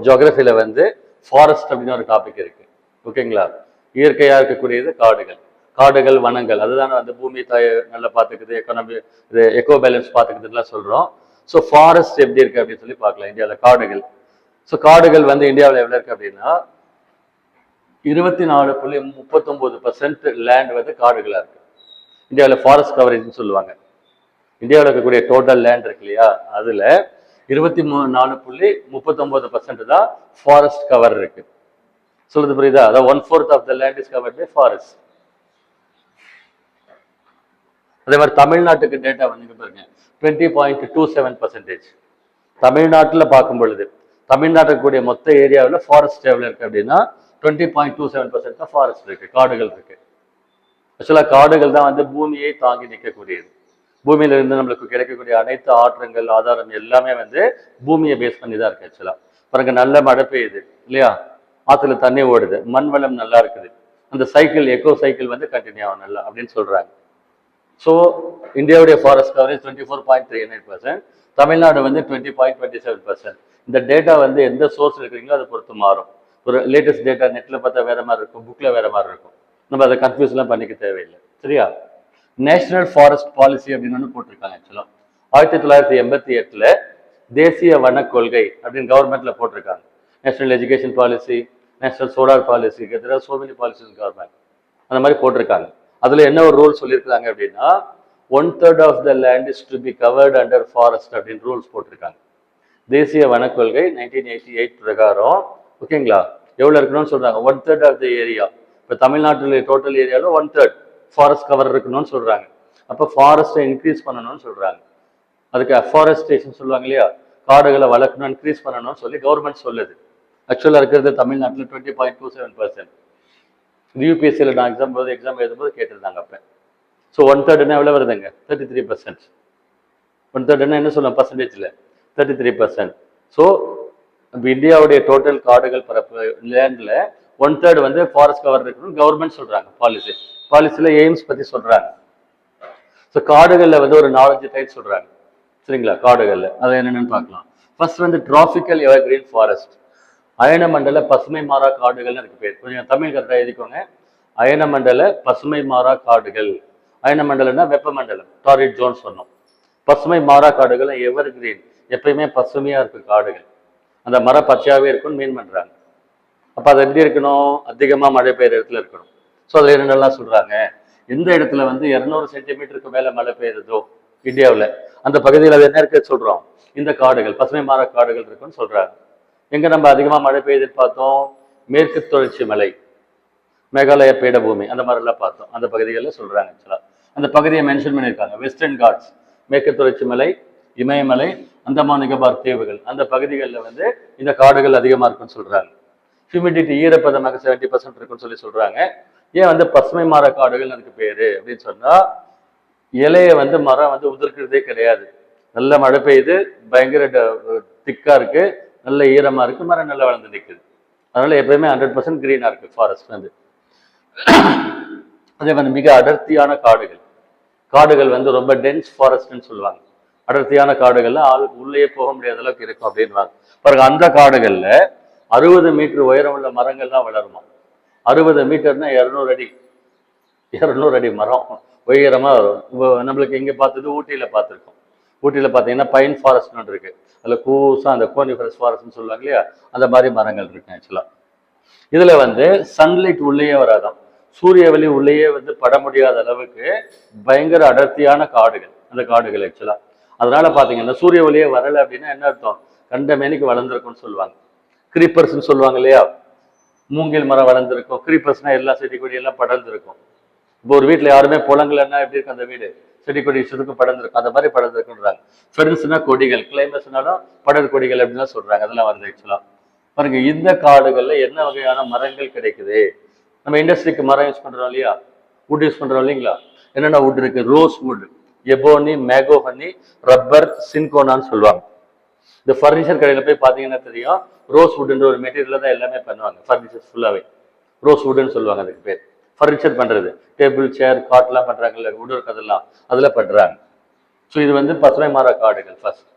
ஜியோகிரபியில வந்து ஃபாரஸ்ட் அப்படின்னு ஒரு டாபிக் இருக்கு. ஓகேங்களா? இயற்கையா இருக்கக்கூடியது காடுகள், காடுகள் வனங்கள். அதுதான் வந்து பூமி தாயை நல்லா பார்த்துக்குது, எக்கனாமி இது எக்கோ பேலன்ஸ் பார்த்துக்குதுலாம் சொல்றோம். ஸோ ஃபாரஸ்ட் எப்படி இருக்கு அப்படின்னு சொல்லி பார்க்கலாம். இந்தியாவில் காடுகள். ஸோ காடுகள் வந்து இந்தியாவில் எவ்வளவு இருக்கு அப்படின்னா 24.39% லேண்ட் வந்து காடுகளா இருக்கு. இந்தியாவில் ஃபாரஸ்ட் கவரேஜ்னு சொல்லுவாங்க. இந்தியாவில் இருக்கக்கூடிய டோட்டல் லேண்ட் இருக்கு இல்லையா, அதுல 24.39% தான் ஃபாரஸ்ட் கவர் இருக்கு. சொல்றது புரியுதா? அதாவது 1/4 of the land is covered by forest. அதே மாதிரி தமிழ்நாட்டுக்கு டேட்டா வந்து பாருங்க 20.27%. தமிழ்நாட்டில் பார்க்கும் பொழுது தமிழ்நாட்டுக்கு கூடிய மொத்த ஏரியாவில் ஃபாரஸ்ட் எவ்வளவு இருக்கு அப்படின்னா 20.27% தான் ஃபாரஸ்ட் இருக்கு, காடுகள் இருக்கு. ஆக்சுவலா காடுகள் தான் வந்து பூமியை தாங்கி நிற்கக்கூடியது. பூமியில இருந்து நம்மளுக்கு கிடைக்கக்கூடிய அனைத்து ஆற்றங்கள் ஆதாரம் எல்லாமே வந்து பூமியை பேஸ் பண்ணி தான் இருக்கு. ஆக்சுவலா பாருங்க, நல்ல மழை பெய்யுது இல்லையா, ஆத்துல தண்ணி ஓடுது, மண் வளம் நல்லா இருக்குது, அந்த சைக்கிள் எக்கோ சைக்கிள் வந்து கண்டினியூ ஆகும் நல்லா அப்படின்னு சொல்றாங்க. ஸோ இந்தியாவுடைய ஃபாரஸ்ட் கவரேஜ் 24.39%, தமிழ்நாடு வந்து 20.27%. இந்த டேட்டா வந்து எந்த சோர்ஸ் இருக்கிறீங்களோ அதை பொறுத்து மாறும். ஒரு லேட்டஸ்ட் டேட்டா நெட்ல பார்த்தா வேற மாதிரி இருக்கும், புக்ல வேற மாதிரி இருக்கும். நம்ம அதை கன்ஃபியூஸ்லாம் பண்ணிக்க தேவையில்லை. சரியா? நேஷனல் ஃபாரஸ்ட் பாலிசி அப்படின்னு போட்டிருக்காங்க. ஆக்சுவலா 1988 தேசிய வன கொள்கை அப்படின்னு கவர்மெண்ட்ல போட்டிருக்காங்க. National education policy, national solar policy, so many policies government அந்த மாதிரி போட்டிருக்காங்க. அதுல என்ன ஒரு ரூல் சொல்லியிருக்காங்க அப்படின்னா 1/3 of the land is to be covered under forest அப்படின்னு ரூல்ஸ் போட்டிருக்காங்க. தேசிய வன கொள்கை 1988 பிரகாரம். ஓகேங்களா? எவ்வளவு இருக்கணும்னு சொல்றாங்க? 1/3 ஆஃப் த ஏரியா. இப்போ தமிழ்நாட்டில் டோட்டல் ஏரியாவில் 1/3 ஃபாரஸ்ட் கவர் இருக்கணும்னு சொல்றாங்க. அப்போ ஃபாரஸ்ட்டை இன்க்ரீஸ் பண்ணணும்னு சொல்றாங்க. அதுக்கு அஃபாரஸ்டேஷன் சொல்லுவாங்க இல்லையா, காடுகளை வளர்க்கணும், இன்க்ரீஸ் பண்ணணும்னு சொல்லி கவர்மெண்ட் சொல்லுது. ஆக்சுவலாக இருக்கிறது தமிழ்நாட்டில் 20.27%. யூபிஎஸ்சியில் நான் எக்ஸாம் எழுதும்போது கேட்டிருந்தாங்க அப்போ. ஸோ 1/3 எவ்வளோ வருதுங்க? 33%. 1/3 என்ன சொல்லலாம் பர்சன்டேஜில்? 33%. ஸோ இப்போ இந்தியாவுடைய டோட்டல் காடுகள் பரப்பு லேண்டில் 1/3 வந்து ஃபாரஸ்ட் கவர் இருக்கணும் கவர்மெண்ட் சொல்றாங்க. பாலிசியில் எய்ம்ஸ் பற்றி சொல்றாங்க. ஸோ காடுகளில் வந்து ஒரு 4-5 டைப் சொல்றாங்க. சரிங்களா? காடுகளில் அதை என்னென்னு பார்க்கலாம். ஃபர்ஸ்ட் வந்து டிராபிக்கல் எவர்கிரீன் ஃபாரஸ்ட், அயனமண்டல பசுமை மாறா காடுகள்னு இருக்கு பேர். கொஞ்சம் தமிழ் கரெக்டாக எழுதிக்கோங்க. அயனமண்டல பசுமை மாறா காடுகள். அயனமண்டலம்னா வெப்பமண்டலம், டாரிட் ஜோன் சொன்னோம். பசுமை மாறா காடுகள் எவர் கிரீன், எப்பயுமே பசுமையா இருக்கு காடுகள், அந்த மரம் பச்சையாவே இருக்குன்னு மீன் பண்றாங்க. அப்ப அது எப்படி இருக்கணும்? அதிகமா மழை பெய்யுற இடத்துல இருக்கணும். ஸோ அதுல என்னென்னலாம் சொல்றாங்க? எந்த இடத்துல வந்து 200 சென்டிமீட்டருக்கு மேல மழை பெய்யுறதோ இந்தியாவில் அந்த பகுதியில் அது என்ன இருக்கு சொல்றோம்? இந்த காடுகள், பசுமை மாறா காடுகள் இருக்குன்னு சொல்றாங்க. எங்க நம்ம அதிகமா மழை பெய்யுதுன்னு பார்த்தோம்? மேற்கு தொடர்ச்சி மலை, மேகாலய பீடபூமி, அந்த மாதிரி எல்லாம் பார்த்தோம். அந்த பகுதிகளில் சொல்றாங்க. ஆக்சுவலா அந்த பகுதியை மென்ஷன் பண்ணியிருக்காங்க. வெஸ்டர்ன் காட்ஸ், மேற்கு தொடர்ச்சி மலை, இமயமலை, அந்தமான் நிகோபார் தீவுகள், அந்த பகுதிகளில் வந்து இந்த காடுகள் அதிகமா இருக்குன்னு சொல்றாங்க. ஹியூமிடிட்டி, ஈரப்பதமாக 70% இருக்குன்னு சொல்லி சொல்றாங்க. ஏன் வந்து பசுமை மாற காடுகள் அதுக்கு பேரு அப்படின்னு சொன்னா, இலையை வந்து மரம் வந்து உதிர்க்கிறதே கிடையாது. நல்ல மழை பெய்யுது, பயங்கர திக்கா இருக்கு, நல்ல ஈரமா இருக்கு, மரம் நல்லா வளர்ந்து நிற்குது. அதனால எப்பயுமே 100% கிரீனா இருக்கு ஃபாரஸ்ட் வந்து. அதே மாதிரி மிக அடர்த்தியான காடுகள், காடுகள் வந்து ரொம்ப டென்ஸ் ஃபாரஸ்ட்னு சொல்லுவாங்க. அடர்த்தியான காடுகள்ல ஆளுக்கு உள்ளே போக முடியாத அளவுக்கு இருக்கும் அப்படின்வாங்க. பாருங்க, அந்த காடுகள்ல 60 மீட்டர் உயரம் உள்ள மரங்கள்லாம் வளருமா. 60 மீட்டர்னா 200 அடி, 200 அடி மரம் உயரமா வரும். நம்மளுக்கு இங்க பார்த்தது ஊட்டியில பார்த்துருக்கோம். ஊட்டியில பார்த்தீங்கன்னா பைன் ஃபாரஸ்ட்னு இருக்கு, அதுல கூசா அந்த கோனிஃபரஸ் ஃபாரஸ்ட்னு சொல்லுவாங்க இல்லையா, அந்த மாதிரி மரங்கள் இருக்கு. ஆக்சுவலா இதுல வந்து சன்லைட் உள்ளேயே வராதான், சூரிய ஒளி உள்ளேயே வந்து பட முடியாத அளவுக்கு பயங்கர அடர்த்தியான காடுகள் அந்த காடுகள். ஆக்சுவலா அதனால பாத்தீங்கன்னா சூரிய ஒளியே வரல அப்படின்னா என்ன அர்த்தம்? கண்ட மேனிக்கு வளர்ந்துருக்கும்னு சொல்லுவாங்க. கிரீப்பர்ஸ்ன்னு சொல்லுவாங்க இல்லையா, மூங்கில் மரம் வளர்ந்துருக்கும். கிரீப்பர்ஸ்னா எல்லா செடி கொடி எல்லாம் படர்ந்துருக்கும். இப்போ ஒரு வீட்டுல யாருமே புலங்கள்னா எப்படி இருக்கு அந்த வீடு? செடி கொடி சுருக்கு படர்ந்துருக்கும், அந்த மாதிரி படர்ந்துருக்குன்றாங்க. ஃபெரன்ஸ்னா கொடிகள், கிளைமஸ்னாலும் படர் கொடிகள் அப்படின்னு சொல்றாங்க. அதெல்லாம் வருது. ஆக்சுவலா பாருங்க, இந்த காடுகள்ல என்ன வகையான மரங்கள் கிடைக்குது? நம்ம இண்டஸ்ட்ரிக்கு மரம் யூஸ் பண்றோம் இல்லையா, வுட் யூஸ் பண்றோம் இல்லைங்களா? என்னென்ன வுட் இருக்கு? ரோஸ் வுட், எபோனி, மேகோஹனி, ரப்பர், சின்கோனான்னு சொல்லுவாங்க. இந்த ஃபர்னிச்சர் கடையில போய் பாத்தீங்கன்னா தெரியும், ரோஸ் வுட்ன்ற ஒரு மெட்டீரியல் தான் எல்லாமே பண்ணுவாங்க. ஃபர்னிச்சர் ஃபுல்லாவே ரோஸ் வுட்னு சொல்லுவாங்க. அதுக்கு பேர் ஃபர்னிச்சர் பண்றது, டேபிள் சேர் காட்லாம் பண்றாங்கல்ல, வுட் ஒர்க் அதெல்லாம் அதுல பண்றாங்க. ஸோ இது வந்து பசுமை மாறா காடுகள். ஃபர்ஸ்ட்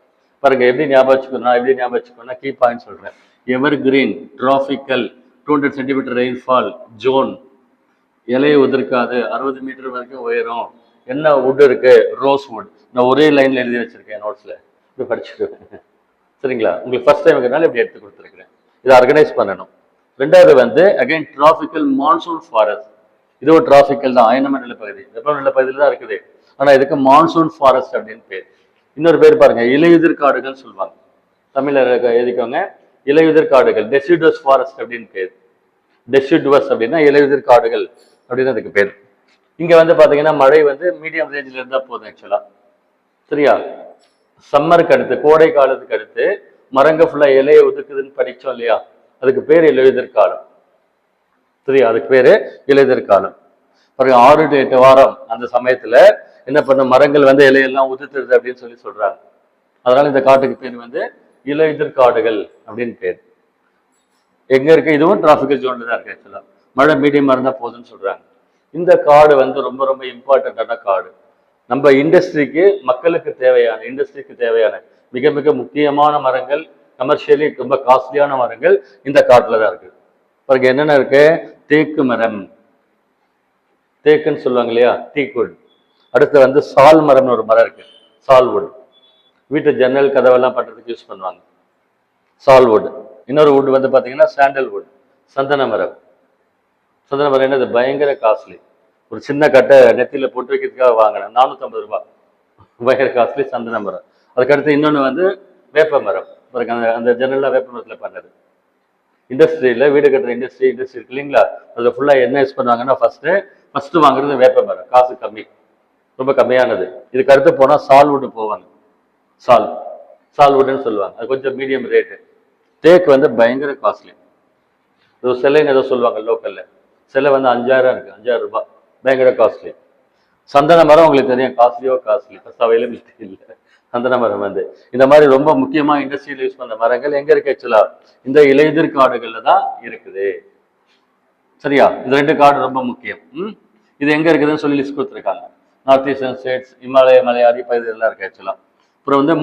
பாருங்க எப்படி ஞாபகம் வச்சுக்கணும், எப்படி ஞாபகம் வச்சுக்கணும்னா கீ பாயிண்ட் சொல்றேன். Evergreen tropical 200 centimetre rainfall zone, இலையை உதிர்க்காது, 60 மீட்டர் வரைக்கும் உயரும். என்ன வுட் இருக்கு? Rosewood. நான் ஒரே லைன்ல எழுதி வச்சிருக்கேன் நோட்ஸ்ல, இப்படி படிச்சுட்டு. சரிங்களா? உங்களுக்கு ஃபர்ஸ்ட் டைம் இருக்கிறனால இப்படி எடுத்து கொடுத்துருக்கிறேன். இதை ஆர்கனைஸ் பண்ணணும். ரெண்டாவது வந்து அகைன் டிராபிக்கல் மான்சூன் ஃபாரஸ்ட். இது ஒரு டிராபிக்கல் தான், அயனமண்டல பகுதி, வெப்பமண்டல பகுதியில் தான் இருக்குது. ஆனா இதுக்கு மான்சூன் ஃபாரஸ்ட் அப்படின்னு பேர். இன்னொரு பேர் பாருங்க, இலையுதிர் காடுகள் சொல்லுவாங்க. தமிழ்ல எழுதிக்கோங்க, இலையுதிர் காடுகள், டெசிடுவஸ் ஃபாரஸ்ட் அப்படின்னு பேர். டெசிடுவஸ் அப்படின்னா இலையுதிர் காடுகள் அப்படின்னு அதுக்கு பேர். இங்க வந்து பாத்தீங்கன்னா மழை வந்து மீடியம் ரேஞ்சில் இருந்தா போதும் ஆக்சுவலா. சரியா? சம்மருக்கு அடுத்து, கோடை காலத்துக்கு அடுத்து மரங்க ஃபுல்லா இலையை ஒதுக்குதுன்னு படிச்சோம் இல்லையா, அதுக்கு பேர் இலையுதிர் காலம். சரியா? அதுக்கு பேரு இலையுதிர் காலம். பாருங்க, 6 to 8 வாரம் அந்த சமயத்துல என்ன பண்ண, மரங்கள் வந்து இலையெல்லாம் உதிர்த்துருது அப்படின்னு சொல்லி சொல்றாங்க. அதனால இந்த காட்டுக்கு பேர் வந்து இலையுதிர் காடுகள் அப்படின்னு பேர். எங்க இருக்கு? இதுவும் டிராபிக்கல் ஜோன்ல தான் இருக்கு ஆக்சுவலா. மழை மீடியமா இருந்தா போதும்னு சொல்றாங்க. இந்த காடு வந்து ரொம்ப ரொம்ப இம்பார்ட்டன்டான காடு. நம்ம இண்டஸ்ட்ரிக்கு, மக்களுக்கு தேவையான, இண்டஸ்ட்ரிக்கு தேவையான மிக மிக முக்கியமான மரங்கள், கமர்ஷியலி ரொம்ப காஸ்ட்லியான மரங்கள் இந்த காட்டுல தான் இருக்கு. பாருங்க என்னென்ன இருக்கு? தேக்கு மரம், தேக்குன்னு சொல்லுவாங்க இல்லையா, டீக்குட். அடுத்து வந்து சால் மரம்னு ஒரு மரம் இருக்கு, சால்வுட். வீட்டு ஜன்னல் கதவெல்லாம் பண்றதுக்கு யூஸ் பண்ணுவாங்க, சால்வுட். இன்னொரு வுட் வந்து பாத்தீங்கன்னா சாண்டல்வுட், சந்தன மரம். சந்தன மரம் என்னது? பயங்கர காஸ்ட்லி. ஒரு சின்ன கட்டை நெத்தியில போட்டு வைக்கிறதுக்காக வாங்கினேன், 450 ரூபாய். பயங்கர காஸ்ட்லி சந்தன மரம். அதுக்கடுத்து இன்னொன்று வந்து வேப்ப மரம். அந்த அந்த ஜன்னல்லாம் வேப்ப மரத்தில் பண்ணது. இண்டஸ்ட்ரியில், வீடு கட்டுற இண்டஸ்ட்ரி இருக்கு இல்லைங்களா, அதில் ஃபுல்லாக என்ன யூஸ் பண்ணுவாங்கன்னா ஃபர்ஸ்ட் வாங்குறது வேப்ப மரம், காசு கம்மி, ரொம்ப கம்மியானது. இதுக்கு அடுத்து போனால் சால்வுட் போவாங்க, சால்வுட்னு சொல்லுவாங்க, அது கொஞ்சம் மீடியம் ரேட்டு. தேக்கு வந்து பயங்கர காஸ்ட்லி. இது சிலைன்னு ஏதோ சொல்லுவாங்க லோக்கல்ல, சிலை வந்து 5000 இருக்கு, 5000 ரூபாய், பயங்கர காஸ்ட்லி. சந்தன மரம் உங்களுக்கு தெரியும், காஸ்ட்லியோ காஸ்ட்லி, ஃபர்ஸ்ட் அவைலபிலிட்டி இல்லை. சந்தன மரம் வந்து இந்த மாதிரி ரொம்ப முக்கியமா இண்டஸ்ட்ரியில் யூஸ் பண்ண மரங்கள் எங்க இருக்கு ஆக்சுவலா? இந்த இலையுதிர் காடுகள்ல தான் இருக்குது. சரியா? இது 2 காடு ரொம்ப முக்கியம். இது எங்க இருக்குதுன்னு சொல்லி லிஸ்ட் கொடுத்துருக்காங்க. நார்த் ஈஸ்டர்ன் ஸ்டேட்ஸ், இமாலய மலையாடி பகுதி எல்லாம் இருக்கு ஆக்சுவலா. அப்புறம் வந்து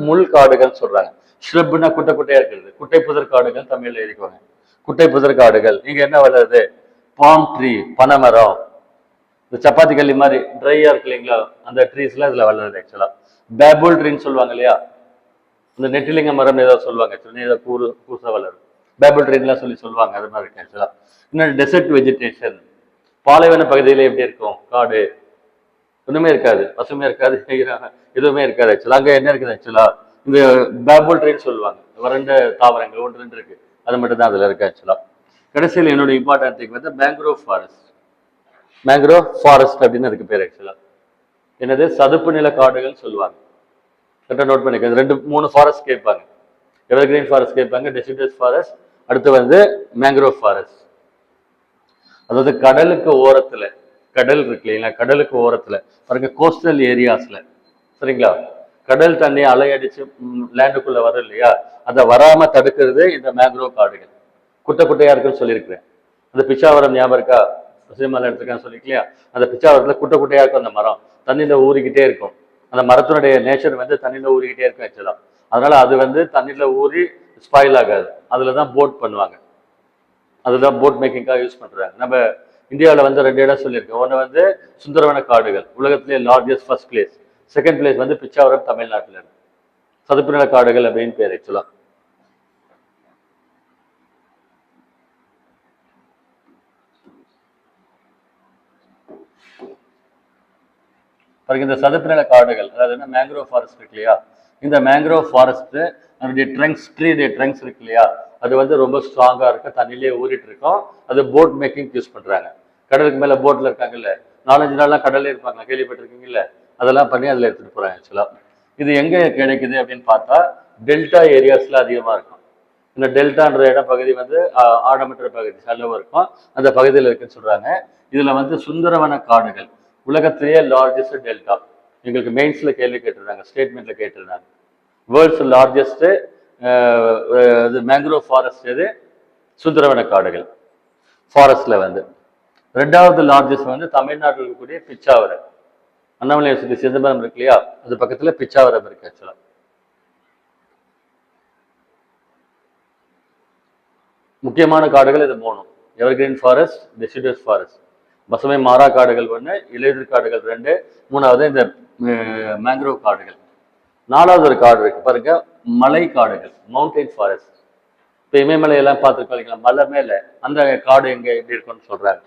முள் காடுகள் சொல்றாங்க. ஷ்ரப்னா குட்டை குட்டையா இருக்கிறது, குட்டை புதர் காடுகள் தமிழ்ல எழுதிக்குவாங்க. குட்டை புதர் காடுகள். இங்க என்ன வளருது? பாம் ட்ரீ, பனைமரம். இந்த சப்பாத்தி கல்லி மாதிரி ட்ரையா இருக்கு இல்லைங்களா, அந்த ட்ரீஸ் எல்லாம் இதுல வளருது ஆக்சுவலா. பேபுல் ட்ரீன்னு சொல்லுவாங்க இல்லையா, இந்த நெட்டிலிங்க மரம் ஏதாவது சொல்லுவாங்க, ஏதாவது பூசா வளரும், பேபுல் ட்ரீன்லாம் சொல்லுவாங்க. அது மாதிரி இருக்கு ஆக்சுவலா. இன்னும் டெசர்ட் வெஜிடேஷன், பாலைவன பகுதியில எப்படி இருக்கும் காடு? ஒண்ணுமே இருக்காது, பசுமையா இருக்காது, எதுவுமே இருக்காது ஆக்சுவலா. அங்க என்ன இருக்குது ஆக்சுவலா? இந்த பேபுல் ட்ரீன்னு சொல்லுவாங்க, வறண்ட தாவரங்கள் 1-2 இருக்கு, அது மட்டும் தான் அதுல இருக்கு ஆக்சுவலா. கடைசியில் என்னோட இம்பார்ட்டன்ட் திங் வந்து மேங்க்ரோவ் ஃபாரஸ்ட். மேங்க்ரோவ் ஃபாரஸ்ட் அப்படின்னு அதுக்கு பேர் ஆக்சுவலா. என்னது? சதுப்பு நில காடுகள் சொல்லுவாங்க. கரெக்டாக நோட் பண்ணிக்க. 2-3 ஃபாரஸ்ட் கேட்பாங்க. எவர்கிரீன் ஃபாரஸ்ட் கேட்பாங்க, டெசிடஸ் ஃபாரஸ்ட், அடுத்து வந்து மேங்க்ரோவ் ஃபாரஸ்ட். அதாவது கடலுக்கு ஓரத்துல, கடல் இருக்கு இல்லைங்களா, கடலுக்கு ஓரத்துல பாருங்க, கோஸ்டல் ஏரியாஸ்ல, சரிங்களா, கடல் தண்ணி அலையடிச்சு லேண்டுக்குள்ள வரும் இல்லையா, அதை வராம தடுக்கிறது இந்த மேங்க்ரோவ் காடுகள். குட்டை குட்டையா இருக்குன்னு சொல்லியிருக்கிறேன். அந்த பிச்சாவரம் ஞாபகம் இருக்கா? சினிமாவில் எடுத்துருக்கான்னு சொல்லிக்கலையா, அந்த பிச்சாவரத்துல குட்டை குட்டையா இருக்கும், அந்த மரம் தண்ணியில ஊறிக்கிட்டே இருக்கும். அந்த மரத்தினுடைய நேச்சர் வந்து தண்ணியில ஊறிக்கிட்டே இருக்கும் ஆக்சுவலா. அதனால அது வந்து தண்ணியில ஊறி ஸ்பாயில் ஆகாது. அதுலதான் போட் பண்ணுவாங்க, அதுதான் போட் மேக்கிங்காக யூஸ் பண்றாங்க. நம்ம இந்தியாவில் வந்து 2 இடம் சொல்லியிருக்கோம். ஒன்று வந்து சுந்தரவன காடுகள், உலகத்திலே largest first place. Second place வந்து பிச்சாவரம், தமிழ்நாட்டில் இருக்கு. சதுப்பு நில காடுகள் அப்படின்னு பேர் ஆக்சுவலா. இந்த சதுப்பு நில காடுகள், அதாவது மேங்க்ரோவ் ஃபாரஸ்ட் இருக்கு இல்லையா, இந்த மேங்க்ரோவ் ஃபாரஸ்ட் அதனுடைய ட்ரங்க்ஸ், ட்ரீடைய ட்ரங்க்ஸ் இருக்கு இல்லையா, அது வந்து ரொம்ப ஸ்ட்ராங்கா இருக்கு, தண்ணியிலே ஊறிட்டு இருக்கும். அது போட் மேக்கிங் யூஸ் பண்றாங்க. கடலுக்கு மேல போட்ல இருக்காங்கல்ல, 4-5 நாள்லாம் கடல்ல இருப்பாங்க, கேள்விப்பட்டிருக்கீங்கல்ல, அதெல்லாம் பண்ணி அதுல எடுத்துட்டு போறாங்க ஆக்சுவலா. இது எங்க கிடைக்குது அப்படின்னு பார்த்தா டெல்டா ஏரியாஸ்ல அதிகமா இருக்கும். இந்த டெல்டான்ற இடம் பகுதி வந்து ஆழமற்ற பகுதி, செலவு இருக்கும், அந்த பகுதியில் இருக்குன்னு சொல்றாங்க. இதுல வந்து சுந்தரவன காடுகள், உலகத்திலேயே லார்ஜஸ்ட் டெல்டா. எங்களுக்கு மெயின்ஸ்ல கேள்வி கேட்டிருந்தாங்க, ஸ்டேட்மெண்ட்ல கேட்டிருந்தாங்க. வேர்ல்ட்ஸ் லார்ஜஸ்ட் மேங்க்ரோவ் ஃபாரஸ்ட் எது? சுந்தரவன காடுகள். ஃபாரஸ்ட்ல வந்து 2வது லார்ஜஸ்ட் வந்து தமிழ்நாட்டில் இருக்கக்கூடிய பிச்சாவரம். அண்ணாமலை யூனிவர்சிட்டி சிதம்பரம் இருக்கு இல்லையா, அது பக்கத்துல பிச்சாவரம் இருக்கு ஆக்சுவலா. முக்கியமான காடுகள் இது மூணும். Evergreen forest, deciduous forest. பசுமை மாறா காடுகள் ஒன்று, இலையுதிர் காடுகள் ரெண்டு, மூணாவது இந்த மேங்க்ரோவ் காடுகள். நாலாவது ஒரு காடு இருக்கு பாருங்க, மலை காடுகள், மவுண்டைன் ஃபாரஸ்ட். இப்போ இமயமலையெல்லாம் பார்த்துருக்கீங்களா, மலை மேலே அந்த காடு எங்கே எப்படி இருக்குன்னு சொல்றாங்க.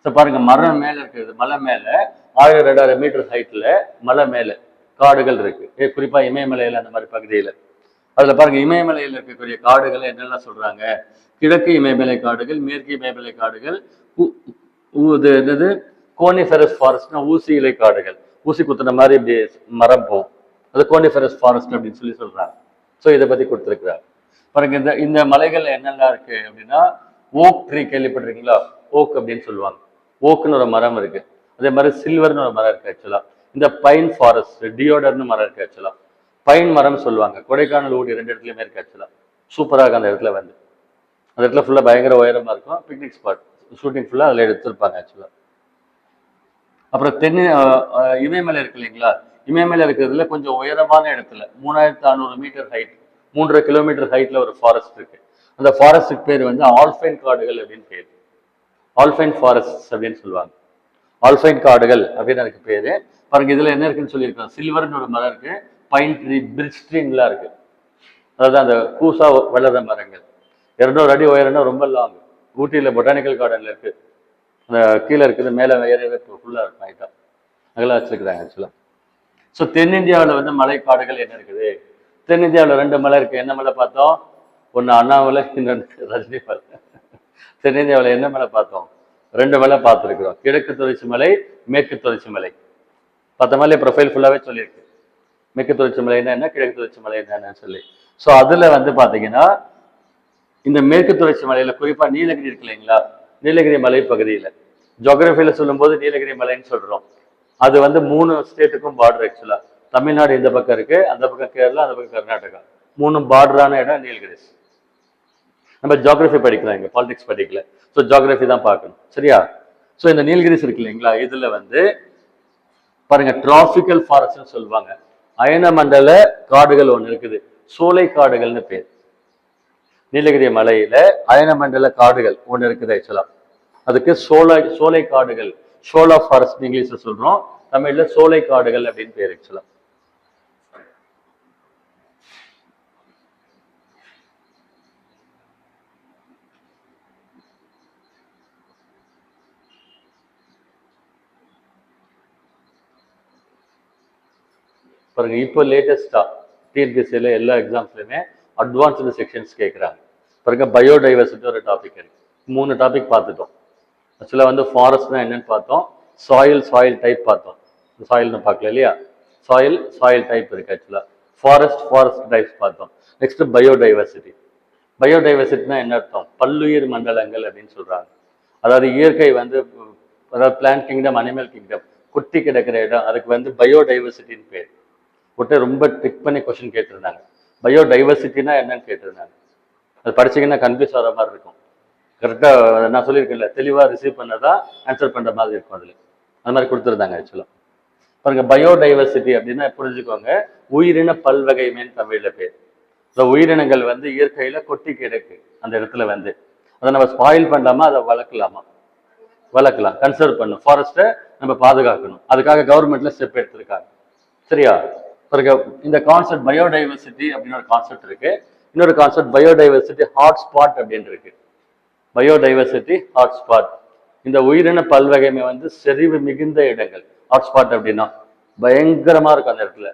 ஸோ பாருங்க, மரம் மேலே இருக்குது, மலை மேலே 1000-2000 மீட்டர் ஹைட்டில் மலை மேலே காடுகள் இருக்கு. குறிப்பா இமயமலையில் அந்த மாதிரி பகுதியில். அதுல பாருங்க, இமயமலையில் இருக்கக்கூடிய காடுகள் என்னெல்லாம் சொல்றாங்க. கிழக்கு இமயமலை காடுகள், மேற்கு இமயமலை காடுகள், என்னது கோனிஃபெரஸ் ஃபாரஸ்ட்னா ஊசி இலை காடுகள், ஊசி குத்துன மாதிரி இப்படி மரம் போகும், அது கோனிஃபெரஸ் ஃபாரஸ்ட் அப்படின்னு சொல்லி சொல்றாங்க. ஸோ இதை பத்தி கொடுத்துருக்குறாங்க பாருங்க. இந்த இந்த மலைகள்ல என்னெல்லாம் இருக்கு அப்படின்னா, ஓக் ட்ரீ கேள்விப்பட்டிருக்கீங்களா? ஓக் அப்படின்னு சொல்லுவாங்க. ஓக்குன்னு ஒரு மரம் இருக்கு. அதே மாதிரி சில்வர்னு ஒரு மரம் இருக்கு ஆக்சுவலா. இந்த பைன் ஃபாரஸ்ட், டியோடர்னு மரம் இருக்கு ஆக்சுவலா. பைன் மரம் சொல்லுவாங்க. கொடைக்கானல், ஊட்டி ரெண்டு இடத்துலயுமே இருக்கு ஆக்சுவலா. சூப்பராக இருக்கு அந்த இடத்துல வந்து. அந்த இடத்துல ஃபுல்லா பயங்கர உயரமா இருக்கும், பிக்னிக் ஸ்பாட், ஷூட்டிங் ஃபுல்லா அதில் எடுத்திருப்பாங்க ஆக்சுவலா. அப்புறம் இமயமலை இருக்கு இல்லைங்களா, இமயமலை இருக்கிறதுல கொஞ்சம் உயரமான இடத்துல 3600 மீட்டர் ஹைட், 3.5 கிலோமீட்டர் ஹைட்ல ஒரு ஃபாரஸ்ட் இருக்கு. அந்த ஃபாரஸ்டுக்கு பேர் வந்து ஆல்பைன் காடுகள் அப்படின்னு பேர். ஆல்பைன் ஃபாரஸ்ட் அப்படின்னு சொல்லுவாங்க. ஆல்பைன் காடுகள் அப்படின்னு அதுக்கு பேரு. பாருங்க, இதுல என்ன இருக்குன்னு சொல்லியிருக்கோம். சில்வர்னு ஒரு மரம் இருக்கு, பைன் ட்ரீ, பிரிட்ஜ் ட்ரீன்லாம் இருக்கு. அதாவது அந்த பூசா வளர்ற மரங்கள். 200 அடி உயரம்னா ரொம்ப லாங். ஊட்டியில பொட்டானிக்கல் கார்டன்ல இருக்கு. அந்த கீழே இருக்குது, மேலே ஏறவே ஃபுல்லா இருக்கும் ஹைட்டா. அதெல்லாம் வச்சிருக்கிறாங்க ஆக்சுவலா. ஸோ தென்னிந்தியாவில் வந்து மலை காடுகள் என்ன இருக்குது? தென்னிந்தியாவில் 2 மலை இருக்கு. என்ன மலை பார்த்தோம்? ஒன்று அண்ணாமலை, இன்னொன்று ரஜினி மலை. தென்னிந்தியாவில் என்ன மலை பார்த்தோம்? 2 மலை பார்த்துருக்குறோம். கிழக்கு தொடர்ச்சி மலை, மேற்கு தொடர்ச்சி மலை. 10 மலை ப்ரொஃபைல் ஃபுல்லாவே சொல்லியிருக்கு. மேற்கு தொடர்ச்சி மலைன்னா என்ன, கிழக்கு தொடர்ச்சி மலை என்னன்னு சொல்லி. ஸோ அதுல வந்து பாத்தீங்கன்னா, இந்த மேற்கு தொடர்ச்சி மலையில குறிப்பா நீலகிரி இருக்கு இல்லைங்களா, நீலகிரி மலை பகுதியில ஜியோகிராஃபியில சொல்லும் போது நீலகிரி மலைன்னு சொல்றோம். அது வந்து 3 ஸ்டேட்டுக்கும் பார்டர் ஆக்சுவலா. தமிழ்நாடு இந்த பக்கம் இருக்கு, அந்த பக்கம் கேரளா, அந்த பக்கம் கர்நாடகா. 3 பார்டரான இடம் நீலகிரிஸ். நம்ம ஜியோகிராஃபி படிக்கலாம், இங்க பாலிடிக்ஸ் படிக்கல. ஸோ ஜியோகிராஃபி தான் பார்க்கணும், சரியா? ஸோ இந்த நீலகிரிஸ் இருக்கு இல்லைங்களா, இதுல வந்து பாருங்க, டிராபிக்கல் ஃபாரஸ்ட்னு சொல்லுவாங்க. அயனமண்டல காடுகள் ஒன்று இருக்குது, சோலை காடுகள்னு பேர். நீலகிரி மலையில அயனமண்டல காடுகள் ஒன்று இருக்குது ஆக்சுவலா. அதுக்கு சோலை காடுகள், ஷோலா ஃபாரஸ்ட் இங்கிலீஷ்ல சொல்றோம், தமிழ்ல சோலை காடுகள் அப்படின்னு பேர் ஆக்சுவலா. பாருங்க, இப்போ லேட்டஸ்டா டிஎன்பிசியில எல்லா எக்ஸாம்ஸ்லயுமே அட்வான்ஸ்டு செக்ஷன்ஸ் கேட்குறாங்க. பாருங்க, பயோடைவர்சிட்டி ஒரு டாபிக் இருக்கு. 3 டாபிக் பார்த்துட்டோம் ஆக்சுவலா. வந்து ஃபாரஸ்ட்னா என்னன்னு பார்த்தோம், சாயில் டைப் பார்த்தோம். சாயில்னு பார்க்கல இல்லையா, சாயில் டைப் இருக்கு ஆக்சுவலா. ஃபாரஸ்ட் டைப்ஸ் பார்த்தோம். Next biodiversity. பயோடைவர்சிட்டினா என்ன அர்த்தம்? பல்லுயிர் மண்டலங்கள் அப்படின்னு சொல்றாங்க. அதாவது இயற்கை வந்து, அதாவது பிளான்ட் கிங்டம், அனிமல் கிங்டம் கொட்டி கிடக்கிற இடம், அதுக்கு வந்து பயோடைவர்சிட்டின்னு பேர். போட்டு ரொம்ப ட்ரிக் பண்ணி கொஸ்டின் கேட்டிருந்தாங்க. பயோடைவர்சிட்டினா என்னன்னு கேட்டிருந்தாங்க. அது படிச்சீங்கன்னா கன்ஃபியூஸ் ஆகிற மாதிரி இருக்கும். கரெக்டாக நான் சொல்லியிருக்கேன்ல, தெளிவாக ரிசீவ் பண்ணதான் ஆன்சர் பண்ணுற மாதிரி இருக்கும். அதில் அந்த மாதிரி கொடுத்துருந்தாங்க ஆக்சுவலாக. பாருங்க, பயோடைவர்சிட்டி அப்படின்னா புரிஞ்சுக்கோங்க, உயிரின பல்வகைமைன்னு தமிழில் பேர். இந்த உயிரினங்கள் வந்து இயற்கையில கொட்டி கிடக்கு அந்த இடத்துல வந்து, அதை நம்ம ஸ்பாயில் பண்ணலாமா, அதை வளர்க்கலாம், கன்சர்வ் பண்ணும். ஃபாரஸ்ட்டை நம்ம பாதுகாக்கணும். அதுக்காக கவர்மெண்ட்ல ஸ்டெப் எடுத்திருக்காங்க, சரியா? பிறகு இந்த கான்செப்ட் பயோடைவர்சிட்டி அப்படின்னு ஒரு கான்செப்ட் இருக்கு. இன்னொரு கான்செப்ட் பயோடைவர்சிட்டி ஹாட்ஸ்பாட் அப்படின்னு இருக்கு. பயோடைவர்சிட்டி ஹாட்ஸ்பாட், இந்த உயிரின பல்வகைமை வந்து செறிவு மிகுந்த இடங்கள். ஹாட்ஸ்பாட் அப்படின்னா பயங்கரமா இருக்கும் அந்த இடத்துல.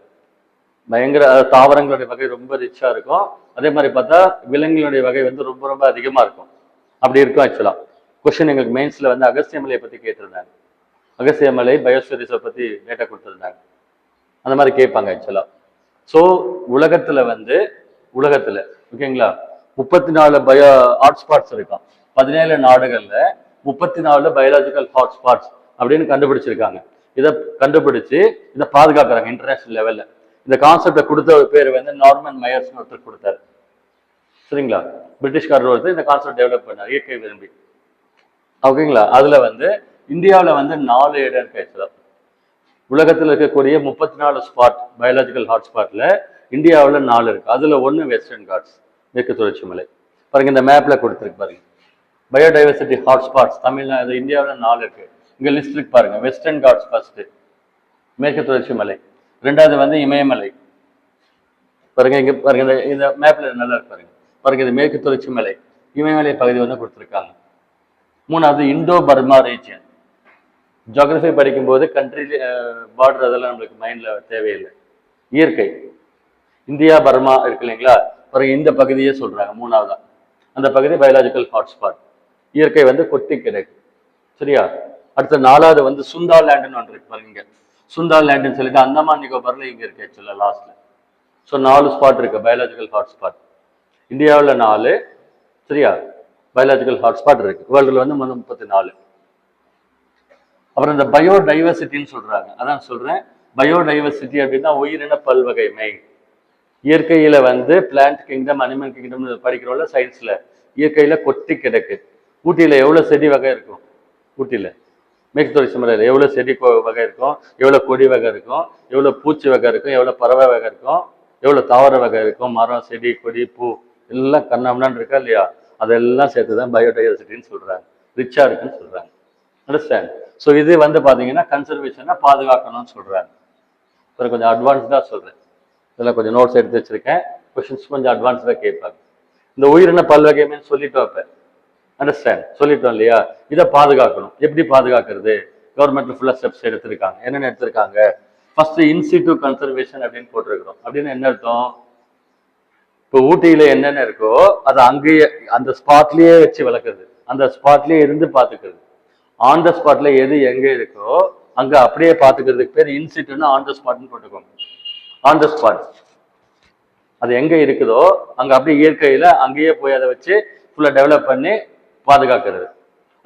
பயங்கர தாவரங்களுடைய வகை ரொம்ப ரிச்சா இருக்கும். அதே மாதிரி பார்த்தா விலங்குகளுடைய வகை வந்து ரொம்ப ரொம்ப அதிகமா இருக்கும். அப்படி இருக்கும் ஆக்சுவலா. கொஸ்டின் எங்களுக்கு மெயின்ஸ்ல வந்து அகஸ்திய மலையை பத்தி கேட்டிருந்தாங்க. அகஸ்திய மலை பயோஸ்பீரிஸை பத்தி டேட்டா கொடுத்துருந்தாங்க. அந்த மாதிரி கேட்பாங்க ஆக்சுவலா. ஸோ உலகத்துல ஓகேங்களா, 34 ஹாட்ஸ்பாட்ஸ் இருக்கும். 17 நாடுகள்ல 34 பயாலஜிக்கல் ஹாட்ஸ்பாட்ஸ் அப்படின்னு கண்டுபிடிச்சிருக்காங்க. இதை கண்டுபிடிச்சு இதை பாதுகாக்கிறாங்க இன்டர்நேஷனல் லெவல்ல. இந்த கான்செப்டை கொடுத்த ஒரு பேர் வந்து நார்மன் மயர்ஸ்னு ஒருத்தர் கொடுத்தாரு, சரிங்களா? பிரிட்டிஷ்காரர் ஒருத்தர் இந்த கான்செப்ட் டெவலப் பண்ணார், இயற்கை விரும்பி. ஓகேங்களா? அதுல வந்து இந்தியாவில் வந்து 4 இடம் இருக்கு ஆக்சுவலா. உலகத்தில் இருக்கக்கூடிய 34 ஸ்பாட் பயாலஜிக்கல் ஹாட்ஸ்பாட்ல இந்தியாவில் 4 இருக்கு. அதுல 1 வெஸ்டர்ன் காட்ஸ், மேற்கு தொடர்ச்சி மலை. பாருங்க இந்த மேப்ல கொடுத்துருக்கு பாருங்க. பயோடைவர்சிட்டி ஹாட்ஸ்பாட்ஸ் தமிழ்நாடு இந்தியாவில் 4 இருக்கு. இங்க லிஸ்ட் இருக்கு பாருங்க. வெஸ்டர்ன் காட்ஸ் ஃபர்ஸ்ட், மேற்கு தொடர்ச்சி மலை. ரெண்டாவது வந்து இமயமலை. பாருங்க இங்க பாருங்க இந்த மேப்ல நல்லா இருக்கு பாருங்க. பாருங்க இது மேற்கு தொடர்ச்சி மலை, இமயமலை பகுதி வந்து கொடுத்துருக்காங்க. மூணாவது இந்தோ பர்மா ரீஜியன். ஜியோகிரபி படிக்கும்போது கண்ட்ரி பார்டர் அதெல்லாம் நம்மளுக்கு மைண்ட்ல தேவையில்லை. இயற்கை இந்தியா பர்மா இருக்கு இல்லைங்களா, பாருங்க இந்த பகுதியே சொல்றாங்க மூணாவதா. அந்த பகுதி பயாலஜிக்கல் ஹாட்ஸ்பாட். இயற்கை வந்து கொட்டி கிடக்கு. சரியா? அடுத்த 4வது வந்து சுந்தா லேண்டுன்னு ஒன்று இருக்கு பாருங்க. சுந்தா லேண்டுன்னு சொல்லிட்டு அந்தமான் நிக்கோபார்ல இங்க இருக்கு ஆக்சுவலா லாஸ்ட்ல. ஸோ 4 ஸ்பாட் இருக்கு பயாலஜிக்கல் ஹாட்ஸ்பாட். இந்தியாவில் 4, சரியா, பயாலஜிக்கல் ஹாட்ஸ்பாட் இருக்கு. வேர்ல்டுல வந்து 34. அப்புறம் இந்த பயோடைவர்சிட்டின்னு சொல்றாங்க. அதான் சொல்றேன், பயோடைவர்சிட்டி அப்படின்னா உயிரின பல்வகைமை. இயற்கையில வந்து பிளான்ட் கிங்டம், அனிமல் கிங்டம் படிக்கிறோம்ல சயின்ஸ்ல, இயற்கையில கொட்டி கிடக்கு. ஊட்டியில எவ்வளவு செடி வகை இருக்கும்? ஊட்டியில மேற்கு தொடர்ச்சி மலையில எவ்வளவு செடி வகை இருக்கும், எவ்வளவு கொடி வகை இருக்கும், எவ்வளவு பூச்சி வகை இருக்கும், எவ்வளவு பறவை வகை இருக்கும், எவ்வளவு தாவர வகை இருக்கும், மரம் செடி கொடி பூ எல்லாம் கண்ணாமண்ணான்னு இருக்கா இல்லையா? அதெல்லாம் சேர்த்துதான் பயோடைவர்சிட்டின்னு சொல்றாங்க. ரிச்சா இருக்குன்னு சொல்றாங்க. அண்டர்ஸ்டாண்ட்? ஸோ இது வந்து பாத்தீங்கன்னா கன்சர்வேஷனை பாதுகாக்கணும்னு சொல்றாங்க. கொஞ்சம் அட்வான்ஸ்டா சொல்றேன். இதெல்லாம் கொஞ்சம் நோட்ஸ் எடுத்து வச்சிருக்கேன். கொஸ்டின்ஸ் கொஞ்சம் அட்வான்ஸ்டா கேட்பாங்க. இந்த உயிரின பல்வகைமைன்னு சொல்லிட்டோம். இப்ப அண்டர்ஸ்டாண்ட் சொல்லிட்டோம் இல்லையா? இதை பாதுகாக்கணும். எப்படி பாதுகாக்கிறது? கவர்மெண்ட்ல ஃபுல்லா ஸ்டெப்ஸ் எடுத்திருக்காங்க. என்னென்ன எடுத்திருக்காங்க? ஃபர்ஸ்ட் இன்சிட்டு கன்சர்வேஷன் அப்படின்னு போட்டிருக்கிறோம். அப்படின்னு என்ன அர்த்தம்? இப்போ ஊட்டியில என்னென்ன இருக்கோ அதை அங்கேயே அந்த ஸ்பாட்லயே வச்சு வளர்க்குறது, அந்த ஸ்பாட்லயே இருந்து பாத்துக்கிறது. ஆன் த ஸ்பாட்ல எது எங்க இருக்கோ அங்க அப்படியே பாத்துக்கிறதுக்கு பேர் இன்சிட்டுன்னு ஆன் த ஸ்பாட்னு போட்டுக்கோங்க. ஆன் த ஸ்பாட் அது எங்க இருக்குதோ அங்க அப்படியே இயற்கையில அங்கேயே போய் அதை வச்சு ஃபுல்லா டெவலப் பண்ணி பாதுகாக்கிறது.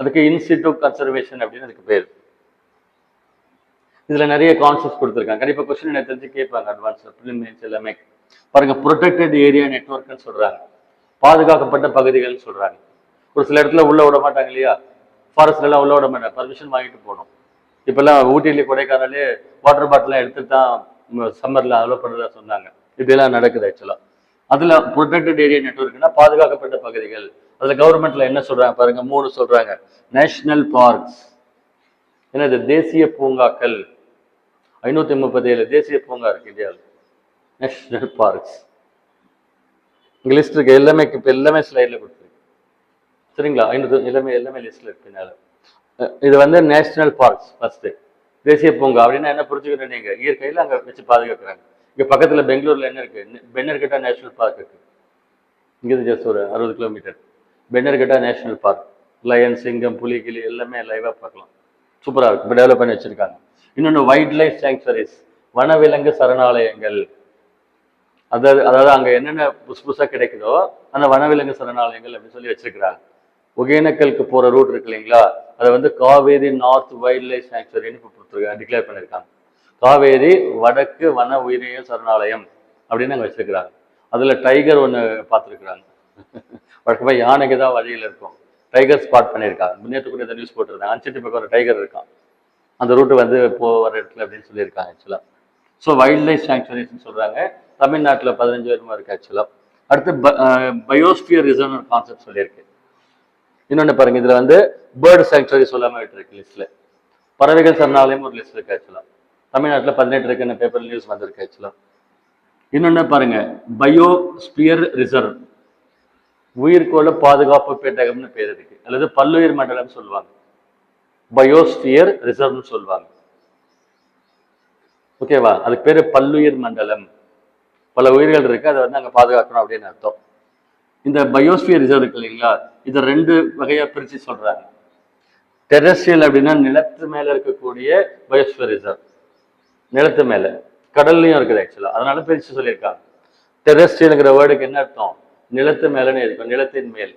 அதுக்கு இன்சிட்டு கன்சர்வேஷன் அப்படின்னு அதுக்கு பேர். இதுல நிறைய கான்செப்ட் கொடுத்துருக்காங்க. கண்டிப்பா கொஸ்டின் எனக்கு தெரிஞ்சு கேட்பாங்க அட்வான்ஸ் பிலிமினரிஸ் எல்லாமே. பாருங்க, ப்ரொடெக்டட் ஏரியா நெட்வொர்க்னு சொல்றாங்க, பாதுகாக்கப்பட்ட பகுதிகள்னு சொல்றாங்க. ஒரு சில இடத்துல உள்ள விட மாட்டாங்க இல்லையா? ஃபாரஸ்ட்ல எல்லாம் உள்ள விட மாட்டாங்க, பர்மிஷன் வாங்கிட்டு போகணும். இப்பெல்லாம் ஊட்டியில கொடைக்கானலே வாட்டர் பாட்டிலாம் எடுத்து தான் சம்மர்ல அலோவ் பண்றதா சொன்னாங்க. இப்படியெல்லாம் நடக்குது ஆக்சுவலா. அதுல ப்ரொடெக்டட் ஏரியா நெட்வொர்க்னா பாதுகாக்கப்பட்ட பகுதிகள். அதுல கவர்மெண்ட்ல என்ன சொல்றாங்க பாருங்க, 3 சொல்றாங்க. நேஷனல் பார்க்ஸ், என்னது, தேசிய பூங்காக்கள். 537 தேசிய பூங்கா இருக்கு இந்தியாவில். நேஷனல் பார்க்ஸ் இங்க லிஸ்ட் இருக்கு. எல்லாமே இப்ப எல்லாமே ஸ்லைட்ல கொடுத்துருக்கு. சரிங்களா? எல்லாமே லிஸ்ட்ல இருக்கு. பின்னால இது வந்து நேஷனல் பார்க்ஸ். ஃபர்ஸ்ட் தேசிய பூங்கா அப்படின்னா என்ன புரிஞ்சுக்கிறேன் நீங்க? இயற்கையில அங்க வச்சு பாதுகாக்கிறாங்க. இங்க பக்கத்துல பெங்களூர்ல என்ன இருக்கு? பென்னர்கட்டா நேஷனல் பார்க் இருக்கு. இங்கிருந்து ஜஸ்ட் ஒரு 60 kilometre. Bannerghatta national park. Lion, சிங்கம், புலி, கிளி எல்லாமே லைவா பார்க்கலாம். சூப்பரா இருக்கு. இப்போ டெவலப் பண்ணி வச்சிருக்காங்க. இன்னொன்று வைல்ட் லைஃப் சாங்சுவரிஸ், வனவிலங்கு சரணாலயங்கள். அதாவது அங்க என்னென்ன புதுசா கிடைக்குதோ அந்த வனவிலங்கு சரணாலயங்கள் அப்படின்னு சொல்லி வச்சிருக்கிறாங்க. ஒகேனக்கலுக்கு போற ரூட் இருக்கு இல்லைங்களா, அதை வந்து காவேரி நார்த் வைல்ட் லைஃப் சாங்சுவரின்னு டிக்ளேர் பண்ணியிருக்காங்க. காவேரி வடக்கு வன உயிரியல் சரணாலயம் அப்படின்னு அங்கே வச்சிருக்கிறாங்க. அதுல டைகர் ஒன்று பார்த்துருக்குறாங்க. வழக்கமாக யானைக்கு தான் வழியில் இருக்கும், டைகர் ஸ்பாட் பண்ணியிருக்காங்க. நேற்று கூட இந்த நியூஸ் போட்டிருந்தாங்க. அஞ்சிட்டு பக்கம் ஒரு டைகர் இருக்கான், அந்த ரூட்டு வந்து போகிற இடத்துல அப்படின்னு சொல்லியிருக்காங்க ஆக்சுவலா. ஸோ வைல்ட் லைஃப் சாங்சுவரிஸ்ன்னு சொல்றாங்க. தமிழ்நாட்டில் 15 வருமா இருக்கு ஆக்சுவலா. அடுத்து பயோஸ்பியர் ரிசர்வ்னு ஒரு கான்செப்ட் சொல்லியிருக்கு. இன்னொன்று பாருங்க, இதுல வந்து பேர்டு சாங்சுவரி சொல்லாம இருக்கு லிஸ்ட்ல. பறவைகள் சரணாலயம் ஒரு லிஸ்ட் இருக்கு ஆக்சுவலா. தமிழ்நாட்டில் 18 இருக்குன்னு பேப்பர் நியூஸ் வந்திருக்கு ஆக்சுவலா. இன்னொன்னு பாருங்க, பயோஸ்பியர் ரிசர்வ், உயிர்கோள பாதுகாப்பு பெட்டகம்னு பேர் இருக்கு, அல்லது பல்லுயிர் மண்டலம் சொல்லுவாங்க. பயோஸ்பியர் ரிசர்வ்னு சொல்லுவாங்க. ஓகேவா? அதுக்கு பேரு பல்லுயிர் மண்டலம். பல உயிர்கள் இருக்கு, அதை வந்து அங்க பாதுகாக்கணும் அப்படின்னு அர்த்தம். இந்த பயோஸ்பியர் ரிசர்வ் இருக்கு இல்லைங்களா, இதை 2 வகையா பிரிச்சு சொல்றாங்க. டெரஸ்ட்ரியல் அப்படின்னா நிலத்து மேல இருக்கக்கூடிய பயோஸ்பியர் ரிசர்வ், நிலத்து மேல. கடல்லையும் இருக்குது ஆக்சுவலா, அதனால பிரிச்சு சொல்லியிருக்காங்க. டெரஸ்ட்ரியல்ங்கிற வேர்டுக்கு என்ன அர்த்தம்? நிலத்து மேலன்னு இருக்கும், நிலத்தின் மேல்.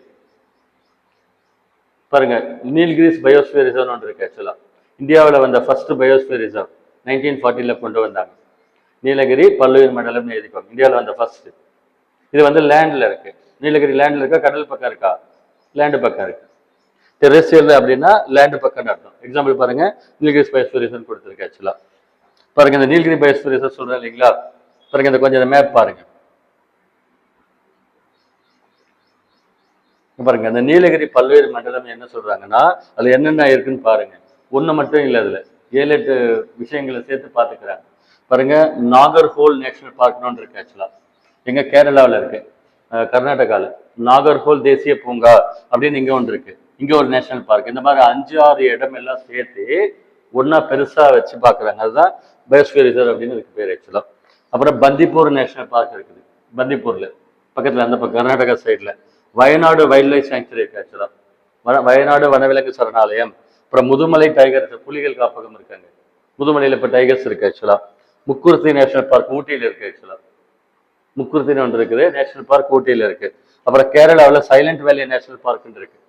பாருங்க, நீல்கிரிஸ் பயோஸ்பியர் ரிசர்வ் ஒன்று இருக்கு ஆக்சுவலா. இந்தியாவில் வந்த ஃபர்ஸ்ட் பயோஸ்பியர் ரிசர்வ் 1940 கொண்டு வந்தாங்க. நீலகிரி பல்லுயிர் மண்டலம்னு எழுதிக்கோங்க. இந்தியாவில் வந்த ஃபர்ஸ்ட். இது வந்து லேண்ட்ல இருக்கு. நீலகிரி லேண்ட்ல இருக்கா, கடல் பக்கம் இருக்கா? லேண்டு பக்கம் இருக்கு. டெரஸ்ட்ரியல் அப்படின்னா லேண்டு பக்கம்னு அர்த்தம். எக்ஸாம்பிள் பாருங்க, நீலகிரி பயோஸ்பியர் ரிசர்வ் கொடுத்துருக்கு ஆக்சுவலா. பாருங்க, இந்த நீலகிரி பயோஸ்பியர் ரிசர்வ் சொல்றேன் இல்லைங்களா, பாருங்க இந்த கொஞ்சம் மேப் பாருங்க. பாருங்க அந்த நீலகிரி பல்லுயிர் மண்டலம் என்ன சொல்றாங்கன்னா அதுல என்னென்ன இருக்குன்னு பாருங்க. ஒண்ணு மட்டும் இல்லை, அதுல 7-8 விஷயங்களை சேர்த்து பாத்துக்கிறாங்க. பாருங்க, நாகர்ஹோல் நேஷனல் பார்க்னு ஒன்று இருக்கு. ஆக்சுவலா எங்க கேரளாவில் இருக்கு, கர்நாடகாவில் நாகர்ஹோல் தேசிய பூங்கா அப்படின்னு இங்க ஒன்று இருக்கு. இங்க ஒரு நேஷனல் பார்க். இந்த மாதிரி 5-6 இடம் எல்லாம் சேர்த்து ஒன்னா பெருசா வச்சு பாக்குறாங்க. அதுதான் பயோஸ்பியர் ரிசர்வ் அப்படின்னு இதுக்கு பேர் ஆக்சுவலா. அப்புறம் பந்திப்பூர் நேஷனல் பார்க் இருக்குது, பந்திப்பூர்ல பக்கத்துல அந்த கர்நாடகா சைட்ல. வயநாடு வைல்ட் லைஃப் சாங்சுரி இருக்கு ஆக்சுவலா, வயநாடு வனவிலங்கு சரணாலயம். அப்புறம் முதுமலை டைகர் புலிகள் காப்பகம் இருக்காங்க, முதுமலையில இப்ப டைகர்ஸ் இருக்கு ஆக்சுவலா. முக்குருத்தி நேஷனல் பார்க் ஊட்டியில இருக்கு ஆக்சுவலா, முக்குருத்தின்னு ஒன்று இருக்குது நேஷனல் பார்க் ஊட்டியில இருக்கு. அப்புறம் கேரளாவில் சைலண்ட் வேலி நேஷனல் பார்க் இருக்கு,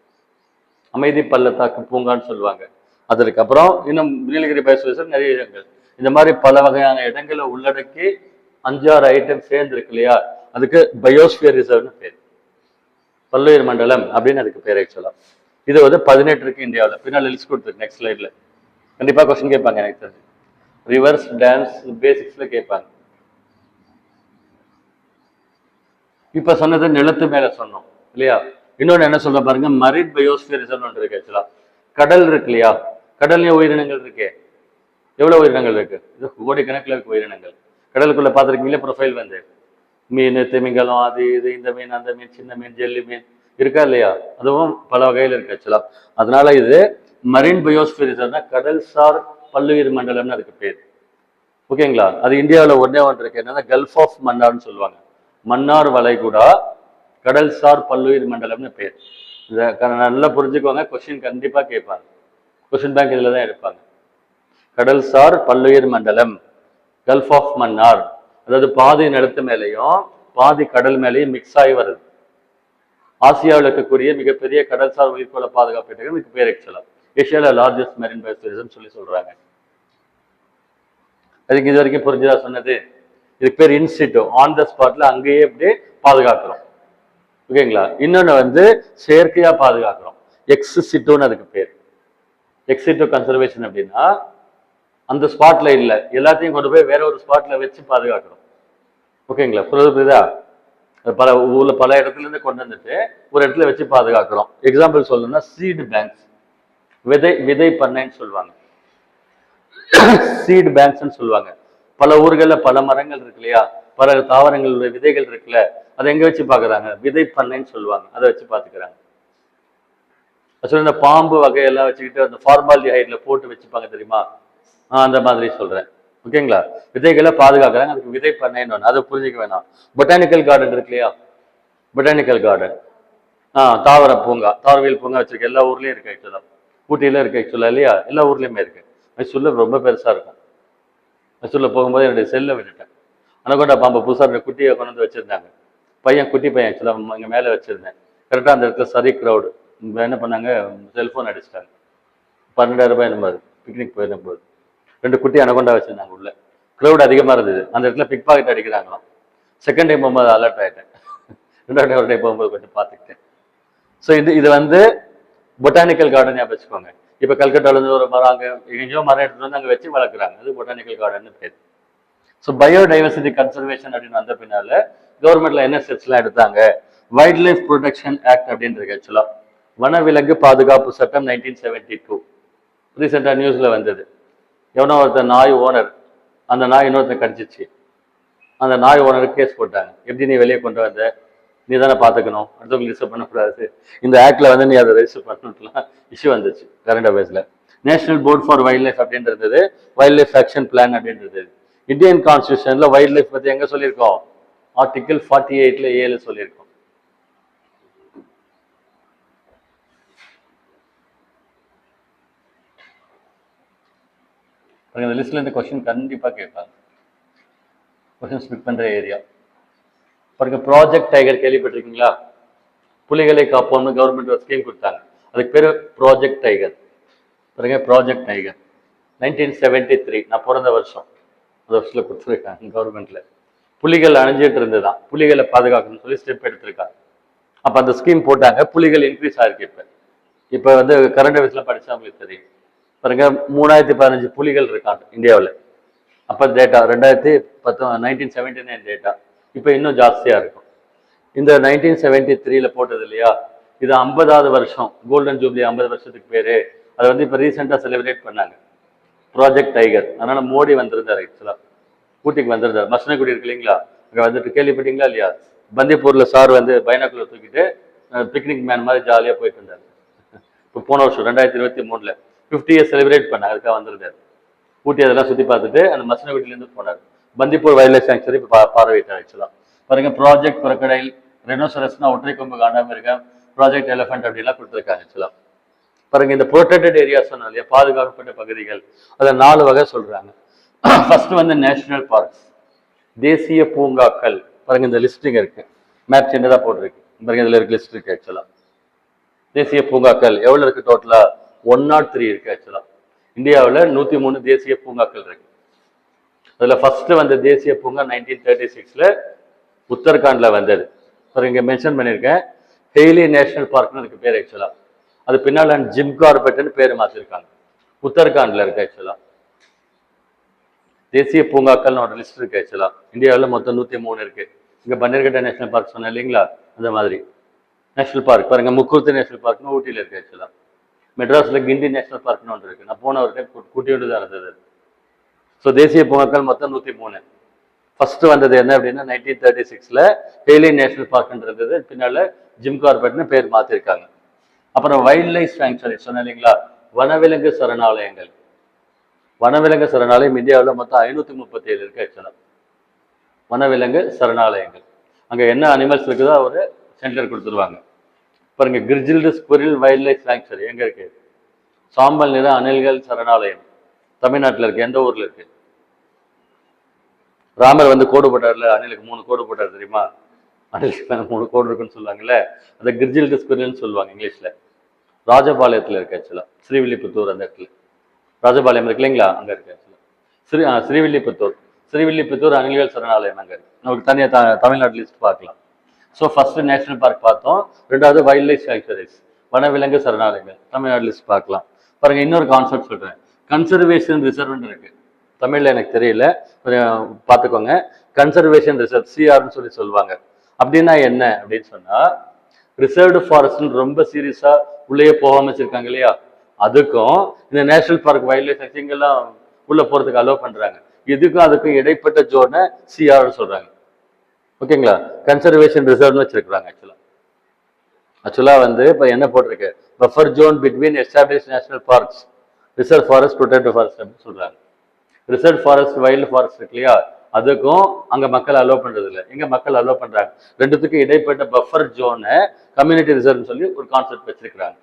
அமைதி பள்ளத்தாக்கு பூங்கான்னு சொல்லுவாங்க, அது இருக்கு. அப்புறம் இன்னும் நீலகிரி பயோஸ்பியர் நிறைய இடங்கள். இந்த மாதிரி பல வகையான இடங்களை உள்ளடக்கி 5-6 ஐட்டம் சேர்ந்து இருக்கு இல்லையா, அதுக்கு பயோஸ்பியர் ரிசர்வ்னு பேர், பல்லுயிர் மண்டலம் அப்படின்னு அதுக்கு பேர் ஆக்சுவலா. இது வந்து 18 இருக்கு இந்தியாவில். பின்னால் லிஸ்ட் கொடுத்துருக்கு நெக்ஸ்ட் ஸ்லைட்ல. கண்டிப்பா கொஸ்டின் கேட்பாங்க எனக்கு தெரிஞ்சு, ரிவர்ஸ் டான்ஸ் பேசிக்ஸ்ல கேட்பாங்க. இப்ப சொன்னது நிலத்து மேல சொன்னோம் இல்லையா. இன்னொன்னு என்ன சொல்ற பாருங்க, மரீன் பயோஸ்பியர் ரிசர்வ் ஒன்று இருக்கு ஆக்சுவலா. கடல் இருக்கு இல்லையா, கடல்லையும் உயிரினங்கள் இருக்கு. எவ்வளவு உயிரினங்கள் இருக்கு, இது கோடிக்கணக்கில் இருக்கு உயிரினங்கள். கடலுக்குள்ள பார்த்துருக்கீங்களே ப்ரொஃபைல் வந்து மீன், திமிங்கலம், அது இது, இந்த மீன், அந்த மீன், சின்ன மீன், ஜெல்லி மீன் இருக்கா இல்லையா, அதுவும் பல வகையில் இருக்கு ஆக்சுவலா. அதனால இது மரீன் பயோஸ்பியர் ரிசர்வ்னா கடல்சார் பல்லுயிர் மண்டலம்னு அதுக்கு பேர். ஓகேங்களா. அது இந்தியாவில் ஒன்னே ஒன்று இருக்கு, என்னன்னா கல்ஃப் ஆஃப் மன்னார்னு சொல்லுவாங்க, மன்னார் வளைகுடா கடல்சார் பல்லுயிர் மண்டலம்னு பேர். இதை நல்லா புரிஞ்சுக்கோங்க, கொஸ்டின் கண்டிப்பா கேட்பாங்க, கொஸ்டின் பேங்க் இதுல தான் எடுப்பாங்க. கடல்சார் பல்லுயிர் மண்டலம், கல்ஃப் ஆஃப் மன்னார், அதாவது பாதி நிலத்து மேலேயும் பாதி கடல் மேலேயும் மிக்ஸ் ஆகி வருது. ஆசியாவில் இருக்கக்கூடிய மிகப்பெரிய கடல்சார் உயிர்கோள பாதுகாப்பு இதுக்கு பேர் ஆக்சுவலா. ஏஷியால லார்ஜஸ்ட் மெரின் பயோஸ்பியர் சொல்லி சொல்றாங்க. அதுக்கு இது வரைக்கும் புரிஞ்சுதா சொன்னது. இதுக்கு பேர் இன்சிட்டோ, ஆன் த ஸ்பாட்ல அங்கேயே அப்படியே பாதுகாக்கிறோம். ஓகேங்களா. இன்னொன்னு வந்து செயற்கையா பாதுகாக்கிறோம், எக்ஸ் சிட்டோன்னு அதுக்கு பேர். எக்ஸிட்டோ கன்சர்வேஷன் அப்படின்னா அந்த ஸ்பாட்ல இல்ல, எல்லாத்தையும் கொண்டு போய் வேற ஒரு ஸ்பாட்ல வச்சு பாதுகாக்கிறோம். ஓகேங்களா, புரியுதா. பல ஊர்ல பல இடத்துல இருந்து கொண்டு வந்துட்டு ஒரு இடத்துல வச்சு பாதுகாக்கிறோம். எக்ஸாம்பிள் சொல்லணும்னா சீடு பேங்க்ஸ், விதை பண்ணைன்னு சொல்லுவாங்க, சீடு பேங்க்ஸ் சொல்லுவாங்க. பல ஊர்களில் பல மரங்கள் இருக்கு இல்லையா, பல தாவரங்களுடைய விதைகள் இருக்குல்ல, அதை எங்க வச்சு பாக்குறாங்க, விதை பண்ணைன்னு சொல்லுவாங்க, அதை வச்சு பாத்துக்கிறாங்க. இந்த பாம்பு வகையெல்லாம் வச்சுக்கிட்டு அந்த ஃபார்மாலிடிஹைட்ல போட்டு வச்சுப்பாங்க தெரியுமா, அந்த மாதிரி சொல்றேன். ஓகேங்களா. விதைகளை பாதுகாக்கிறாங்க, அதுக்கு விதை பண்ணைன்னு, அதை புரிஞ்சுக்க வேணாம். பொட்டானிக்கல் கார்டன் இருக்கு இல்லையா, பொட்டானிக்கல் கார்டன், தாவர பூங்கா, தாவரவியல் பூங்கா வச்சிருக்கு, எல்லா ஊர்லயும் இருக்கு ஆக்சுவலா. ஊட்டியில இருக்கு ஆக்சுவலா இல்லையா, எல்லா ஊர்லயுமே இருக்கு. மைசூர்ல ரொம்ப பெருசா இருக்கும். மைசூர்ல போகும்போது என்னுடைய செல்லை விட்டுட்டேன், அனகொண்டா பாம்பை புதுசா குட்டியை கொண்டு வந்து வச்சிருந்தாங்க. பையன், குட்டி பையன் ஆக்சுவலா இங்க மேல வச்சிருந்தேன். கரெக்டா அந்த இடத்துல சரி க்ரௌடு, என்ன பண்ணாங்க, செல்போன் அடிச்சிட்டாங்க. 12,000 ரூபாய் நம்பர், பிக்னிக் போயிருந்த போது 2 குட்டி அனகொண்டா வச்சிருந்தாங்க உள்ள. க்ரௌட் அதிகமா இருந்தது, அந்த இடத்துல பிக் பாக்கெட் அடிக்கிறாங்களாம். செகண்ட் டைம் போகும்போது அலர்ட் ஆயிட்டேன், 2வது டைம் போகும்போது கொஞ்சம் பார்த்துக்கிட்டேன். ஸோ இது வந்து பொட்டானிக்கல் கார்டன் ஞாபகம் வச்சுக்கோங்க. இப்போ கல்கட்டால இருந்து ஒரு மரம் அங்கே எங்கேயோ மரம் எடுத்துட்டு வந்து அங்கே வச்சு வளர்க்குறாங்க, அது பொட்டானிக்கல் கார்டன் பேர். ஸோ பயோடைவர்சிட்டி கன்சர்வேஷன் அப்படின்னு வந்த பின்னால கவர்மெண்ட்ல என்ன ஸ்டெப்ஸ்லாம் எடுத்தாங்க, வைல்ட் லைஃப் ப்ரொடெக்ஷன் ஆக்ட் அப்படின்னு இருக்கு ஆக்சுவலா. வனவிலங்கு பாதுகாப்பு சட்டம் 1972 ரீசெண்டா நியூஸ்ல வந்தது. எவனோ ஒருத்தர் நாய் ஓனர், அந்த நாய் இன்னொருத்தர் கடிச்சிச்சு, அந்த நாய் ஓனருக்கு கேஸ் போட்டாங்க. எப்படி நீ வெளியே கொண்டு வந்த, நீ தானே பார்த்துக்கணும், அடுத்தவங்க ரிஜிஸ்டர் பண்ணக்கூடாது, இந்த ஆக்ட்ல வந்து நீ அதை ரெஜிஸ்டர் பண்ணலாம் இஷ்யூ வந்துச்சு கரண்ட் அஃபேர்ஸ்ல. National board for wildlife அப்படின்றது, வைல்ட் லைஃப் ஆக்ஷன் பிளான் அப்படின்றது. இந்தியன் கான்ஸ்டியூஷன்ல வைல்ட் லைஃப் பத்தி எங்க சொல்லியிருக்கோம், ஆர்டிகிள் 48ல 7 சொல்லியிருக்கோம். இந்த லிஸ்ட்ல இருந்து கொஸ்டின் கண்டிப்பா கேட்பாங்க, கொஸ்டின் ஸ்பிட் பண்ற ஏரியா பாருங்க. ப்ராஜெக்ட் டைகர் கேள்விப்பட்டிருக்கீங்களா, புலிகளை காப்போம்னு கவர்மெண்ட் ஒரு ஸ்கீம் கொடுத்தாங்க, அதுக்கு பேரு ப்ராஜெக்ட் டைகர். பாருங்க, ப்ராஜெக்ட் டைகர் 1973, நான் பிறந்த வருஷம், அந்த வருஷத்துல கொடுத்துருக்காங்க கவர்மெண்ட்ல. புலிகள் அணிஞ்சிட்டு இருந்துதான், புலிகளை பாதுகாக்கணும்னு சொல்லி ஸ்டெப் எடுத்திருக்காங்க. அப்ப அந்த ஸ்கீம் போட்டாங்க, புலிகள் இன்க்ரீஸ் ஆயிருக்கு. இப்ப வந்து கரண்ட் அஃபேர்ஸ்ல படிச்சா உங்களுக்கு தெரியும். பாருங்க, 3015 புலிகள் இருக்காங்க இந்தியாவில். அப்ப டேட்டா 1979 டேட்டா, இப்ப இன்னும் ஜாஸ்தியா இருக்கும். இந்த 1973ல போட்டது இல்லையா, இது 50வது வருஷம் கோல்டன் ஜூப்ளி 50 வருஷத்துக்கு பேரு. அதை வந்து இப்போ ரீசெண்டாக செலிப்ரேட் பண்ணாங்க, ப்ராஜெக்ட் டைகர். அதனால மோடி வந்திருந்தார் ஆக்சுவலாக, ஊட்டிக்கு வந்திருந்தார். மசனகுடி இருக்கு இல்லைங்களா, அங்கே வந்துட்டு கேள்விப்பட்டீங்களா இல்லையா? பந்திப்பூர்ல சார் வந்து பைனாக்குலர் தூக்கிட்டு பிக்னிக் மேன் மாதிரி ஜாலியாக போயிட்டு இருந்தார். இப்போ போன வருஷம் 2023 50 இயர்ஸ் செலிப்ரேட் பண்ணாங்க, அதுக்காக வந்திருந்தார். ஊட்டி அதெல்லாம் சுற்றி பார்த்துட்டு அந்த மசனகுடியிலேருந்து போனார். பந்திப்பூர் வைல்ட் லைஃப் சாங்சுரி பார்வையிட்டார் ஆக்சுவலாக. பாருங்க, ப்ராஜெக்ட் குரக்கடைல், ரெனோசரஸ்னா ஒற்றை கொம்பு காண்டாமிருகம், ப்ராஜெக்ட் எலிஃபென்ட் அப்படிலாம் கொடுத்துருக்காங்க ஆக்சுவலாக. பாருங்க, இந்த ப்ரொடெக்டட் ஏரியா சொன்னோம் இல்லையா, பாதுகாக்கப்பட்ட பகுதிகள், அதை 4 வகை சொல்றாங்க. ஃபர்ஸ்ட் வந்து நேஷனல் பார்க்ஸ், தேசிய பூங்காக்கள். பாருங்க, இந்த லிஸ்டிங் இருக்கு, மேப் சின்னதாக போட்டிருக்கு பாருங்க, இதுல இருக்கு லிஸ்ட் இருக்கு ஆக்சுவலா. தேசிய பூங்காக்கள் எவ்வளவு இருக்கு டோட்டலா? 103 இருக்கு ஆக்சுவலா. இந்தியாவில் 103 தேசிய பூங்காக்கள் இருக்கு. அதுல ஃபர்ஸ்ட் வந்த தேசிய பூங்கா 1936 உத்தரகாண்ட்ல வந்தது. இங்க மென்ஷன் பண்ணியிருக்கேன், ஹெய்லி நேஷனல் பார்க்னு இருக்கு பேர் ஆக்சுவலா. அது பின்னால் ஜிம் கார்பெட்னு பேர் மாற்றிருக்காங்க, உத்தரகாண்ட்ல இருக்கு ஆக்சுவலா. தேசிய பூங்காக்கள் ஒரு லிஸ்ட் இருக்கு ஆக்சுவலா. இந்தியாவில் மொத்தம் 103 இருக்கு. இங்க பன்னீர்கட்டா நேஷனல் பார்க் சொன்னேன் இல்லைங்களா, அந்த மாதிரி நேஷனல் பார்க். பாருங்க, முக்கூர்த்தி நேஷனல் பார்க்னு ஊட்டியில் இருக்கு ஆக்சுவலா. மெட்ராஸ்ல கிண்டி நேஷனல் பார்க்னு ஒன்று இருக்கு. நான் போன ஒரு டைம் குட்டியோடு தான் இருந்தது. ஸோ தேசிய பூங்காக்கள் மொத்தம் 103. ஃபர்ஸ்ட் வந்தது என்ன அப்படின்னா 1936 ஹெய்லி நேஷனல் பார்க்ன்றது, பின்னால ஜிம் கார்பெட்னு பேர் மாத்திருக்காங்க. அப்புறம் வைல்ட் லைஃப் சாங்சுரி சொன்னேன் இல்லைங்களா, வனவிலங்கு சரணாலயங்கள். வனவிலங்கு சரணாலயம் இந்தியாவில் மொத்தம் 537 இருக்கு ஆக்சுவலா. வனவிலங்கு சரணாலயங்கள், அங்க என்ன அனிமல்ஸ் இருக்குதோ ஒரு சென்டர் கொடுத்துருவாங்க. பாருங்க, கிரிஜில்டு ஸ்குரில் வைல்ட் லைஃப் சாங்சுரி எங்க இருக்கு? சாம்பல் நிற அணில்கள் சரணாலயம் தமிழ்நாட்டில் இருக்கு. எந்த ஊர்ல இருக்கு? ராமர் வந்து கோடு போட்டார்ல, அணிலுக்கு 3 கோடு போட்டார் தெரியுமா? அணிலுக்கு 3 கோடு இருக்குன்னு சொல்லுவாங்கல்ல, அதை கிரிஜில்டு ஸ்குரில்னு சொல்லுவாங்க இங்கிலீஷ்ல. ராஜபாளையத்துல இருக்கு ஆக்சுவலா, ஸ்ரீவில்லிபுத்தூர் அந்த இடத்துல. ராஜபாளையம் இருக்கு இல்லைங்களா, அங்க இருக்கு ஆக்சுவலா. ஸ்ரீவில்லிபுத்தூர் அணில்கள் சரணாலயம் அங்க இருக்கு. நமக்கு தனியாக தமிழ்நாடு லிஸ்ட் பார்க்கலாம். ஸோ ஃபர்ஸ்ட் நேஷனல் பார்க் பார்த்தோம், ரெண்டாவது வைல்ட் லைஃப் சாங்சுரிஸ் வனவிலங்கு சரணாலயங்கள் தமிழ்நாடு லிஸ்ட் பார்க்கலாம். பாருங்க, இன்னொரு கான்செப்ட் சொல்றேன், கன்சர்வேஷன் ரிசர்வ்னு இருக்கு. தமிழ்ல எனக்கு தெரியல, பார்த்துக்கோங்க. கன்சர்வேஷன் ரிசர்வ், சிஆர்னு சொல்லுவாங்க. அப்படின்னா என்ன அப்படின்னு சொன்னா, ரிசர்வ்டு ஃபாரஸ்ட்னு ரொம்ப சீரியஸா உள்ளே போகாம வச்சிருக்காங்க இல்லையா, அதுக்கும் இந்த நேஷனல் பார்க் வைல்ட் லைஃப் சாங்சுரிங்கெல்லாம் உள்ள போறதுக்கு அலோவ் பண்றாங்க. இதுக்கும் அதுக்கும் இடைப்பட்ட ஜோனை சிஆர்னு சொல்றாங்க. ஓகேங்களா, கன்சர்வேஷன் ரிசர்வ்னு வச்சிருக்காங்க ஆக்சுவலா வந்து இப்போ என்ன போட்டிருக்கு, buffer zone between establish national parks, reserve forest, protected forest அப்படின்னு சொல்றாங்க. ரிசர்வ் ஃபாரஸ்ட் வைல்டு ஃபாரஸ்ட் இருக்கு இல்லையா, அதுக்கும் அங்க மக்கள் அலோவ் பண்றது இல்லை. எங்க மக்கள் அலோவ் பண்றாங்க, ரெண்டுத்துக்கும் இடைப்பட்ட பஃபர் ஜோனை கம்யூனிட்டி ரிசர்வ்னு சொல்லி ஒரு கான்செப்ட் வச்சிருக்காங்க.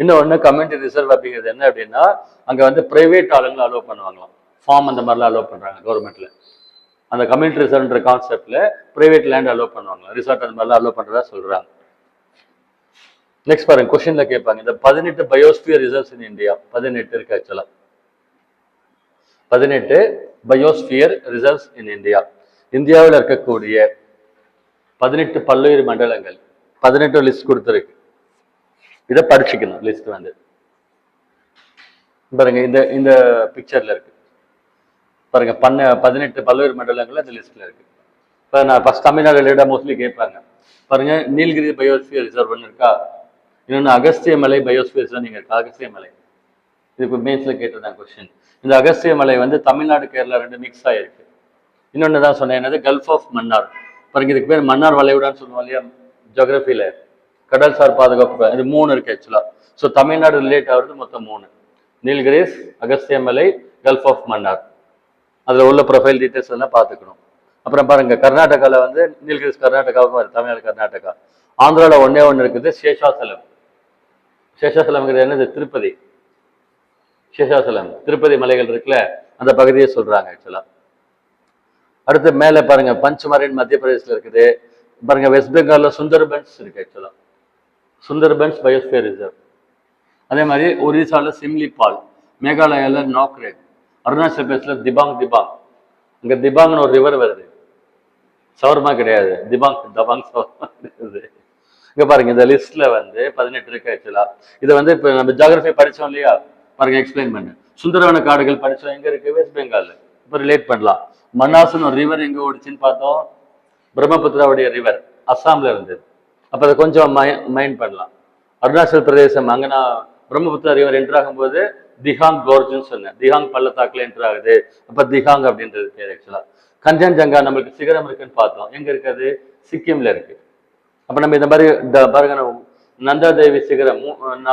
இன்னொன்று கம்யூனிட்டி ரிசர்வ் அப்படிங்கிறது என்ன அப்படின்னா, அங்க வந்து பிரைவேட் ஆளுங்களை அலோவ் பண்ணுவாங்களாம், ஃபார்ம் அந்த மாதிரிலாம் அலோவ் பண்றாங்க கவர்மெண்ட்ல. அந்த கம்யூனிட்டி ரிசர்வ்ன்ற கான்செப்ட்ல பிரைவேட் லேண்ட் அலோவ் பண்ணுவாங்க, ரிசார்ட் அந்த மாதிரிலாம் அலோவ் பண்றதா சொல்றாங்க. நெக்ஸ்ட் பாருங்க, கொஸ்டின்ல கேட்பாங்க, இந்த 18 பயோஸ்பியர் ரிசர்வ்ஸ் இன் இந்தியா. 18 இருக்கு ஆக்சுவலா, 18 பயோஸ்பியர் ரிசர்வ்ஸ் இன் இந்தியா. இந்தியாவில் இருக்கக்கூடிய 18 பல்லுயிர் மண்டலங்கள், 18 லிஸ்ட் கொடுத்துருக்கு. இதை படிச்சுக்கணும் லிஸ்ட் வந்து. பாருங்க, இந்த பிக்சர்ல இருக்கு பாருங்க, 18 பல்லுயிர் மண்டலங்கள் இந்த லிஸ்ட்ல இருக்கு. இப்போ நான் ஃபர்ஸ்ட் தமிழ்நாடு ரிலேட்டா மோஸ்ட்லி கேட்பாங்க. பாருங்க, நீலகிரி பயோஸ்பியர் ரிசர்வ் ஒன்று இருக்கா, இன்னொன்று அகஸ்திய மலை பயோஸ்பியர் ரிசர்வ் நீங்க இருக்கா, அகஸ்திய மலை. இது இப்போ மெயின்ஸ்ல கேட்டிருந்தாங்க கொஸ்டின். இந்த அகஸ்திய மலை வந்து தமிழ்நாடு கேரளா ரெண்டு மிக்ஸ் ஆயிருக்கு. இன்னொன்று தான் சொன்னேன், என்னது, கல்ஃப் ஆஃப் மன்னார். பாருங்க, இதுக்கு பேர் மன்னார் வளைகுடான்னு சொல்லுவோம் இல்லையா ஜியோகிராஃபியில, கடல் சார் பாதுகாப்பு. இது 3 இருக்கு ஆக்சுவலா. ஸோ தமிழ்நாடு ரிலேட் ஆகுறது மொத்தம் 3, நீல்கிரிஸ், அகஸ்திய மலை, கல்ஃப் ஆஃப் மன்னார். அதுல உள்ள ப்ரொஃபைல் டீட்டெயில்ஸ் எல்லாம் பார்த்துக்கணும். அப்புறம் பாருங்க, கர்நாடகாவில் வந்து நீல்கிரிஸ் கர்நாடகாவுக்கும் வருது, தமிழ்நாடு கர்நாடகா. ஆந்திராவில் ஒன்னே ஒன்று இருக்குது, சேஷாசலம். சேஷாசலம்ங்கிறது என்னது, திருப்பதி. சேஷாசலம் திருப்பதி மலைகள் இருக்குல்ல, அந்த பகுதியை சொல்றாங்க ஆக்சுவலா. அடுத்து மேலே பாருங்க, பஞ்ச்மரின் மத்திய பிரதேசத்தில் இருக்குது. பாருங்க, வெஸ்ட் பெங்கால்ல சுந்தர்பன்ஸ் இருக்கு ஆக்சுவலா, சுந்தர்பன்ஸ் பயோஸ்பியர் ரிசர்வ். அதே மாதிரி ஒரிசால சிம்லிபால், மேகாலயால நாக்ரேக், அருணாச்சல பிரதேசல திபாங். அங்க திபாங்னு ஒரு ரிவர் வருது, சவர்மா கிடையாது, தபாங் சவர்மா இருக்குது. இங்க பாருங்க, இந்த லிஸ்ட்ல வந்து 18 இருக்கு ஆக்சுவலா. இதை வந்து இப்ப நம்ம ஜியோகிராஃபி படிச்சோம் இல்லையா, பாருங்க எக்ஸ்பிளைன் பண்ணு. சுந்தரவன காடுகள் படிச்சோம், எங்க இருக்கு, வெஸ்ட் பெங்கால். இப்ப ரிலேட் பண்ணலாம். மன்னாஸ்னு ஒரு ரிவர் எங்க ஓடிச்சுன்னு பார்த்தோம், பிரம்மபுத்திராவுடைய ரிவர் அஸ்ஸாம்ல இருந்தது. அப்ப அதை கொஞ்சம் மைண்ட் பண்ணலாம். அருணாச்சல் பிரதேசம் அங்கே நான் பிரம்மபுத்திரா ரிவர் என்டர் ஆகும்போது திஹாங் கோர்ஜுன்னு சொன்னேன். திஹாங் பள்ளத்தாக்குல என்டர் ஆகுது. அப்போ திஹாங் அப்படின்றது பேர் ஆக்சுவலாக. கஞ்சன்ஜங்கா நம்மளுக்கு சிகரம் இருக்குன்னு பார்த்தோம். எங்க இருக்காது? சிக்கிம்ல இருக்கு. அப்ப நம்ம இந்த மாதிரி பாருங்க, நந்தாதேவி சிகரம்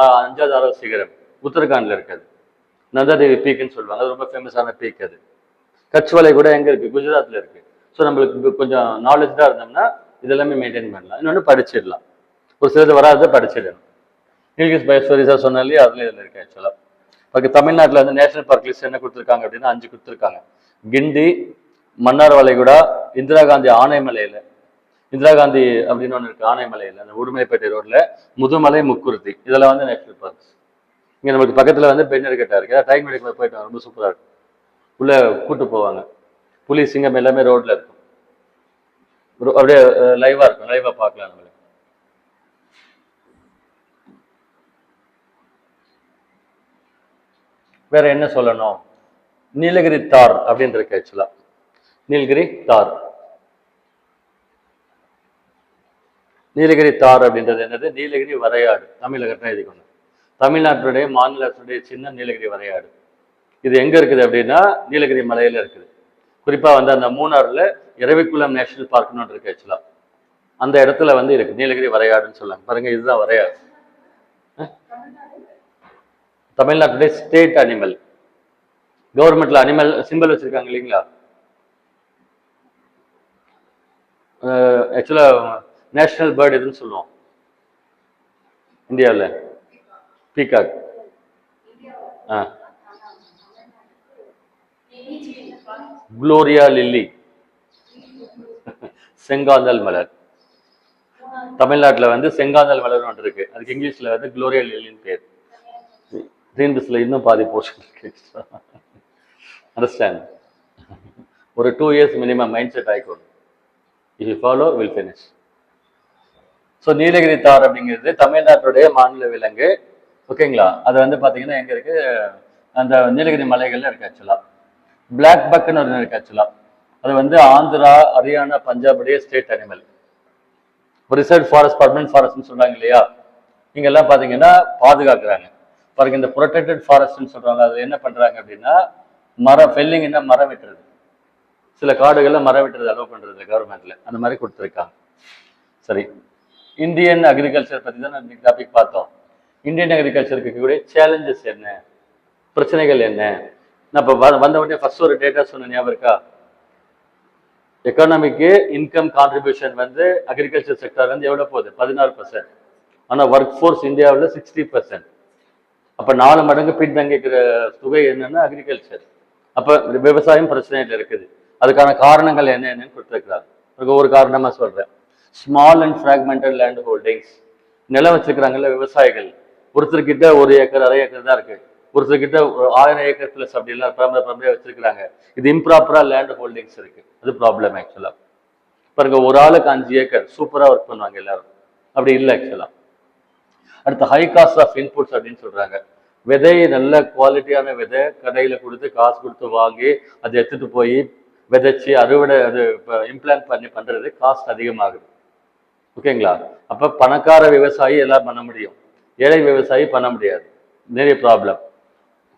5வது சிகரம் உத்தரகாண்ட்ல இருக்காது. நந்தாதேவி பீக்குன்னு சொல்லுவாங்க. அது ரொம்ப ஃபேமஸான பீக். அது கட்ச்வலை கூட எங்க இருக்கு? குஜராத்ல இருக்கு. ஸோ நம்மளுக்கு கொஞ்சம் நாலேஜ் தான் இருந்தோம்னா இதெல்லாமே மெயின்டைன் பண்ணலாம். இன்னொன்று படிச்சிடலாம். ஒரு சிலது வராத படிச்சிடணும். நீல்கிரிஸ் பயோஸ்பியரிஸா சொன்னாலே அதுல இதில் இருக்கு ஆக்சுவலா. அதுக்கு தமிழ்நாட்டில் வந்து நேஷனல் பார்க் லிஸ்ட் என்ன கொடுத்துருக்காங்க அப்படின்னா 5 கொடுத்துருக்காங்க. கிண்டி, மன்னார் வளைகுடா, இந்திரா காந்தி ஆனைமலையில, இந்திரா காந்தி அப்படின்னு ஒன்று இருக்கு ஆனைமலையில, அந்த உடுமலைப்பேட்டை ரோட்ல, முதுமலை, முக்குருத்தி, இதெல்லாம் வந்து நேஷனல் பார்க்ஸ். இங்க நமக்கு பக்கத்துல வந்து பெண்ணர்கட்டா இருக்கு. டைம் எடுக்க போயிட்டு ரொம்ப சூப்பரா இருக்கும். உள்ள கூட்டு போவாங்க. புலி, சிங்கம் எல்லாமே ரோட்ல இருக்கும். அப்படியே லைவா இருக்கும். லைவா பார்க்கலாம் நம்மளுக்கு. வேற என்ன சொல்லணும்? நீலகிரி தார் அப்படின்னு இருக்கு ஆக்சுவலா. நீலகிரி தார். நீலகிரி தார் அப்படின்றது என்னது? நீலகிரி வரையாடு. தமிழகத்தை எழுதிக்கொண்டு தமிழ்நாட்டுடைய மாநிலத்துடைய சின்ன நீலகிரி வரையாடு. இது எங்க இருக்குது அப்படின்னா நீலகிரி மலையில இருக்குது. குறிப்பா வந்து அந்த மூணாறுல இரவிக்குளம் நேஷனல் பார்க்னு ஒன்று இருக்கு ஆக்சுவலா. அந்த இடத்துல வந்து இருக்கு நீலகிரி வரையாடுன்னு சொல்லுவாங்க. பாருங்க, இதுதான் வரையாடு. தமிழ்நாட்டுடைய ஸ்டேட் அனிமல். கவர்மெண்ட்ல அனிமல் சிம்பிள் வச்சிருக்காங்க இல்லைங்களா? ஆக்சுவலா நேஷனல் பேர்டு எதுன்னு சொல்லுவோம் இந்தியாவில்? பீகாக். குளோரியா லில்லி, செங்காந்தல் மலர். தமிழ்நாட்டில் வந்து செங்காந்தல் மலர் ஒன்று இருக்கு. அதுக்கு இங்கிலீஷ்ல வந்து குளோரியா லில்லின்னு பேர். கிரீன்பிஸ்ல இன்னும் பாதி போர்ஷன் இருக்கு. அண்டர்ஸ்டாண்ட்? ஒரு 2 years மினிமம் மைண்ட் செட் ஆயிக்கணும். If you follow will finish. So Nilgiri tahr அப்படிங்கிறது தமிழ்நாட்டுடைய மாநில விலங்கு. ஓகேங்களா? அது வந்து பார்த்தீங்கன்னா எங்க இருக்கு? அந்த நீலகிரி மலைகள்ல இருக்கு ஆக்சுவலா. பிளாக் பக்னு ஒன்று இருக்கு ஆக்சுவலா. அது வந்து ஆந்திரா, ஹரியானா, பஞ்சாபுடைய state animal. Reserve forest, permanent ஃபாரஸ்ட்னு சொல்றாங்க இல்லையா? இங்கெல்லாம் பார்த்தீங்கன்னா பாதுகாக்கிறாங்க. பாருங்க, இந்த ப்ரொடெக்டட் ஃபாரஸ்ட்னு சொல்றாங்க. அது என்ன பண்றாங்க அப்படின்னா மரம் ஃபெல்லிங்னா மரம் வெட்டுறது. சில காடுகள்ல மரம் வெட்டுறது அலோவ் பண்றது கவர்மெண்ட்ல. அந்த மாதிரி கொடுத்துருக்காங்க. சரி, இந்தியன் அக்ரிகல்ச்சர் பத்தி தான் நம்ம டாபிக் பார்த்தோம். இந்தியன் அக்ரிகல்ச்சருக்கு இருக்கக்கூடிய சேலஞ்சஸ் என்ன, பிரச்சனைகள் என்ன? நான் இப்போ வந்த உடனே ஃபர்ஸ்ட் ஒரு டேட்டா சொன்ன ஞாபகம் இருக்கா? எக்கானமிக்கு இன்கம் கான்ட்ரிபியூஷன் வந்து அக்ரிகல்ச்சர் செக்டர்ல இருந்து எவ்வளவு போகுது? 14%. ஆனா ஒர்க் ஃபோர்ஸ் இந்தியாவில் 60%. அப்ப 4 மடங்கு பின்தங்கிக்கிற தொகை என்னன்னா அக்ரிகல்ச்சர். அப்ப விவசாயம் பிரச்சனையில இருக்குது. அதுக்கான காரணங்கள் என்னன்னு கொடுத்துருக்கிறாங்க. ஒரு காரணமா சொல்றேன். Small and fragmented land holdings. நிலம் வச்சிருக்கிறாங்கல்ல விவசாயிகள், ஒருத்தர்கிட்ட 1 ஏக்கர் 1/2 ஏக்கர் தான் இருக்கு. ஒருத்தர்கிட்ட 1000 ஏக்கர் பிளஸ் அப்படி எல்லாம் பரம்பரை வச்சிருக்கிறாங்க. இது இம்ப்ராப்பரா லேண்ட் ஹோல்டிங்ஸ் இருக்கு. அது ப்ராப்ளம் ஆக்சுவலா. பாருங்க, ஒரு ஆளுக்கு 5 ஏக்கர் சூப்பரா ஒர்க் பண்ணுவாங்க எல்லாரும். அப்படி இல்லை ஆக்சுவலா. அடுத்து ஹை காஸ்ட் ஆஃப் இன்புட்ஸ் அப்படின்னு சொல்றாங்க. விதை, நல்ல குவாலிட்டியான விதை கடையில கொடுத்து காசு கொடுத்து வாங்கி அதை எடுத்துட்டு போய் விதைச்சு அறுவடை அது இம்ப்ளான்ட் பண்ணி பண்றது காஸ்ட் அதிகமாகுது. ஓகேங்களா? அப்ப பணக்கார விவசாயி எல்லாம் பண்ண முடியும், ஏழை விவசாயி பண்ண முடியாது. நிறைய ப்ராப்ளம்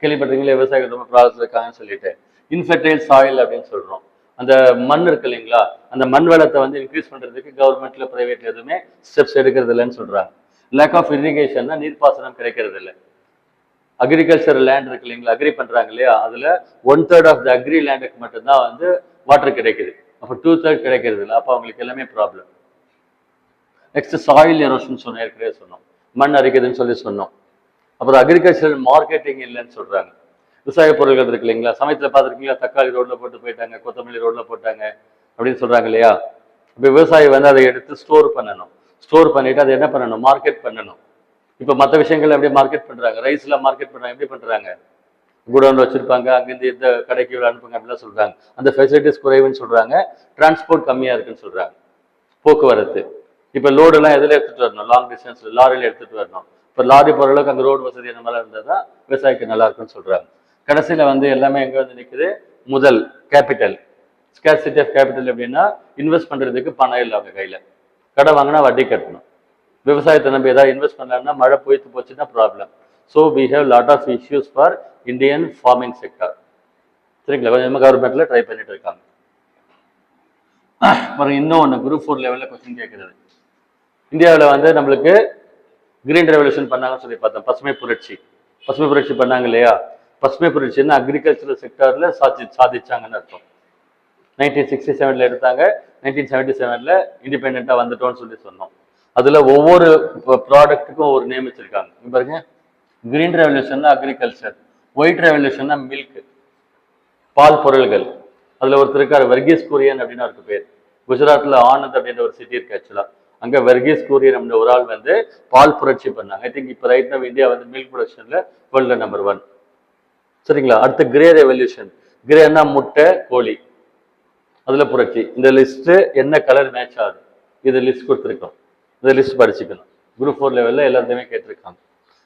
கேள்விப்பட்டீங்களா? விவசாயிகள் ரொம்ப ப்ராப்ளம் இருக்காங்கன்னு சொல்லிட்டு. இன்ஃபர்டைல் சாயில் அப்படின்னு சொல்றோம். அந்த மண் இருக்கு இல்லைங்களா? அந்த மண் வளத்தை வந்து இன்க்ரீஸ் பண்றதுக்கு கவர்மெண்ட்ல பிரைவேட்ல எதுவுமே ஸ்டெப்ஸ் எடுக்கிறது இல்லைன்னு சொல்றாங்க. லேக் ஆஃப் இரிகேஷன், நீர்ப்பாசனம் கிடைக்கிறது இல்லை. அக்ரிகல்ச்சர் லேண்ட் இருக்கு இல்லைங்களா, அக்ரி பண்றாங்க இல்லையா, அதுல 1/3 ஆஃப் த அக்ரி லேண்டுக்கு மட்டும்தான் வந்து வாட்டர் கிடைக்குது. அப்போ 2/3 கிடைக்கிறது இல்லை. அப்போ அவங்களுக்கு எல்லாமே ப்ராப்ளம். நெக்ஸ்ட் சாயில் எரோஷன் சொன்னோம், ஏற்கனவே சொன்னோம். மண் அரிக்குதுன்னு சொல்லி சொன்னோம். அப்புறம் அக்ரிகல்ச்சர் மார்க்கெட்டிங் இல்லைன்னு சொல்றாங்க. விவசாய பொருட்கள் இருக்கு இல்லைங்களா, சமயத்தில் பார்த்துருக்கீங்களா, தக்காளி ரோட்ல போட்டு போயிட்டாங்க, கொத்தமல்லி ரோட்ல போட்டாங்க அப்படின்னு சொல்றாங்க இல்லையா. இப்போ விவசாயி வந்து அதை எடுத்து ஸ்டோர் பண்ணணும். ஸ்டோர் பண்ணிட்டு அதை என்ன பண்ணணும்? மார்க்கெட் பண்ணணும். இப்போ மற்ற விஷயங்கள் எப்படி மார்க்கெட் பண்றாங்க? ரைஸ்ல மார்க்கெட் பண்றாங்க. எப்படி பண்றாங்க? குடோன்ல வச்சிருப்பாங்க, அங்கிருந்து எந்த கடைக்கு அனுப்புங்க அப்படிலாம் சொல்றாங்க. அந்த ஃபெசிலிட்டிஸ் குறைவுன்னு சொல்றாங்க. டிரான்ஸ்போர்ட் கம்மியா இருக்குன்னு சொல்றாங்க, போக்குவரத்து. இப்போ லோடு எல்லாம் எதுல எடுத்துட்டு வரணும்? லாங் டிஸ்டன்ஸ்ல லாரியில எடுத்துட்டு வரணும். இப்போ லாரி போற அளவுக்கு அந்த ரோடு வசதி அந்த மாதிரி இருந்தால் தான் விவசாயிக்கு நல்லா இருக்குன்னு சொல்றாங்க. கடைசியில வந்து எல்லாமே எங்க வந்து நிற்குது? முதல் கேபிட்டல், ஸ்கேர்சிட்டி ஆஃப் கேபிட்டல். எப்படின்னா இன்வெஸ்ட் பண்றதுக்கு பணம் இல்லை அவங்க கையில. கடை வாங்கினா வட்டி கட்டணும். விவசாயத்தை நம்பி ஏதாவது இன்வெஸ்ட் பண்ணலாம்னா மழை பொய்த்து போச்சுன்னா problem. So we have lot of issues for Indian farming sector. சரிங்களா, கொஞ்சம் கவர்மெண்ட்ல ட்ரை பண்ணிட்டு இருக்காங்க. அப்புறம் இன்னும் ஒன்று குரூப் 4 லெவலில் கொஸ்டின் கேட்குறது. இந்தியாவில் வந்து நம்மளுக்கு கிரீன் ரெவல்யூஷன் பண்ணாங்கன்னு சொல்லி பார்த்தோம். பசுமை புரட்சி பண்ணாங்க இல்லையா? பசுமை புரட்சின்னு அக்ரிகல்ச்சரல் செக்டர்ல சாதிச்சாங்கன்னு அர்த்தம். 1967 எடுத்தாங்க, 1977 இண்டிபெண்டா வந்துட்டோம்னு சொல்லி சொன்னோம். அதுல ஒவ்வொரு ப்ராடக்ட்டுக்கும் ஒரு நேம் வச்சிருக்காங்க. பாருங்க, கிரீன் ரெவல்யூஷன்னா அக்ரிகல்ச்சர், ஒயிட் ரெவல்யூஷன்னா மில்க், பால் பொருள்கள். அதுல ஒருத்தர் இருக்காரு வர்கீஸ் குரியன் அப்படின்னு அவருக்கு பேர். குஜராத்ல ஆனந்த் அப்படின்ற ஒரு சிட்டி இருக்கு ஆக்சுவலா. அங்க வர்கீஸ் குரியன் அப்படின்ற ஒரு ஆள் வந்து பால் புரட்சி பண்ணாங்க. ஐ திங்க் இப்போ ரைட் நம்ம இந்தியா வந்து மில்க் ப்ரொடக்ஷன்ல வேர்ல்ட்ல நம்பர் 1. சரிங்களா, அடுத்து கிரே ரெவல்யூஷன். கிரேன்னா முட்டை, கோழி, அதுல புரட்சி. இந்த லிஸ்ட் என்ன கலர் மேட்ச் ஆகுது இது லிஸ்ட் கொடுத்துருக்கோம். இந்த லிஸ்ட் படிச்சுக்கணும். குரூப் 4 லெவல்ல எல்லாத்தையுமே கேட்டிருக்காங்க.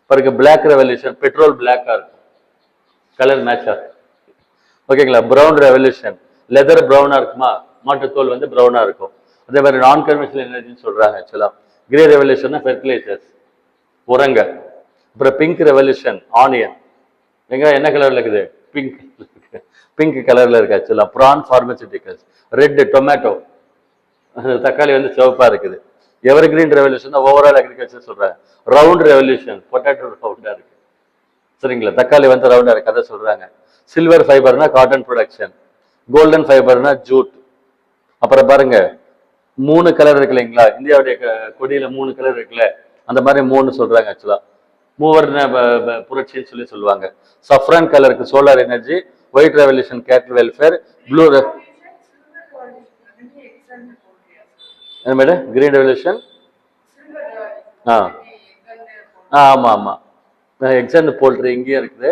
பாருங்க, பிளாக் ரெவல்யூஷன், பெட்ரோல் பிளாக்கா இருக்கும், கலர் மேட்ச் ஆகும். ஓகேங்களா. ப்ரௌன் ரெவல்யூஷன், லெதர் ப்ரௌனா இருக்குமா, மாட்டுத்தோல் வந்து ப்ரௌனா இருக்கும். அதே மாதிரி நான் கன்வென்ஷனல் எனர்ஜின்னு சொல்றாங்க ஆக்சுவலா. கிரே ரெவல்யூஷன் ஃபெர்டிலைசர்ஸ், உரங்கள். அப்புறம் பிங்க் ரெவல்யூஷன் ஆனியன். வெங்காயம் என்ன கலர்ல இருக்குது? பிங்க் கலர்ல இருக்கு ஆக்சுவலா. PRAN pharmaceuticals. ரெட் டொமேட்டோ, தக்காளி வந்து சிவப்பா இருக்குது. Evergreen revolution overall agriculture சொல்றாங்க. ரவுண்ட் ரெவல்யூஷன், பொட்டேட்டோ ரவுண்டா இருக்கு. சரிங்களா, தக்காளி வந்து ரவுண்டா இருக்கு, அதை சொல்றாங்க. சில்வர் ஃபைபர்னா காட்டன் ப்ரொடக்ஷன், கோல்டன் ஃபைபர்னா ஜூட். அப்புறம் பாருங்க, 3 கலர் இருக்கு இல்லைங்களா, இந்தியாவுடைய கொடியில 3 கலர் இருக்குல்ல, அந்த மாதிரி 3 சொல்றாங்க ஆக்சுவலா. மூவர்ண புரட்சின்னு சொல்லி சொல்லுவாங்க. சஃப்ரான் கலருக்கு சோலார் எனர்ஜி, ஒயிட் ரெவல்யூஷன் கேட்டல் welfare, blue madam green revolution. ஆமா ஆமா, எக்ஸ் அண்ட் போல்ட்ரி இங்கேயும் இருக்குது,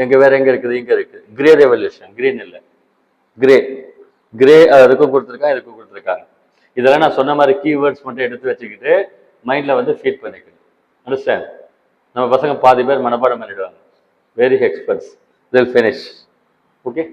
எங்க வேற எங்க இருக்குது, இங்க இருக்கு. கிரே ரெவல்யூஷன், கிரீன் இல்லை கிரே. கிரே அதுக்கும் கொடுத்துருக்காங்க, இதுக்கும் கொடுத்துருக்காங்க. இதெல்லாம் நான் சொன்ன மாதிரி கீவேர்ட்ஸ் மட்டும் எடுத்து வச்சுக்கிட்டு மைண்ட்ல வந்து ஃபீட் பண்ணிக்கணும். அண்டர்ஸ்டாண்ட்? நம்ம பசங்க பாதி பேர் மனப்பாடம் பண்ணிடுவாங்க. Very experts, they'll finish. Okay.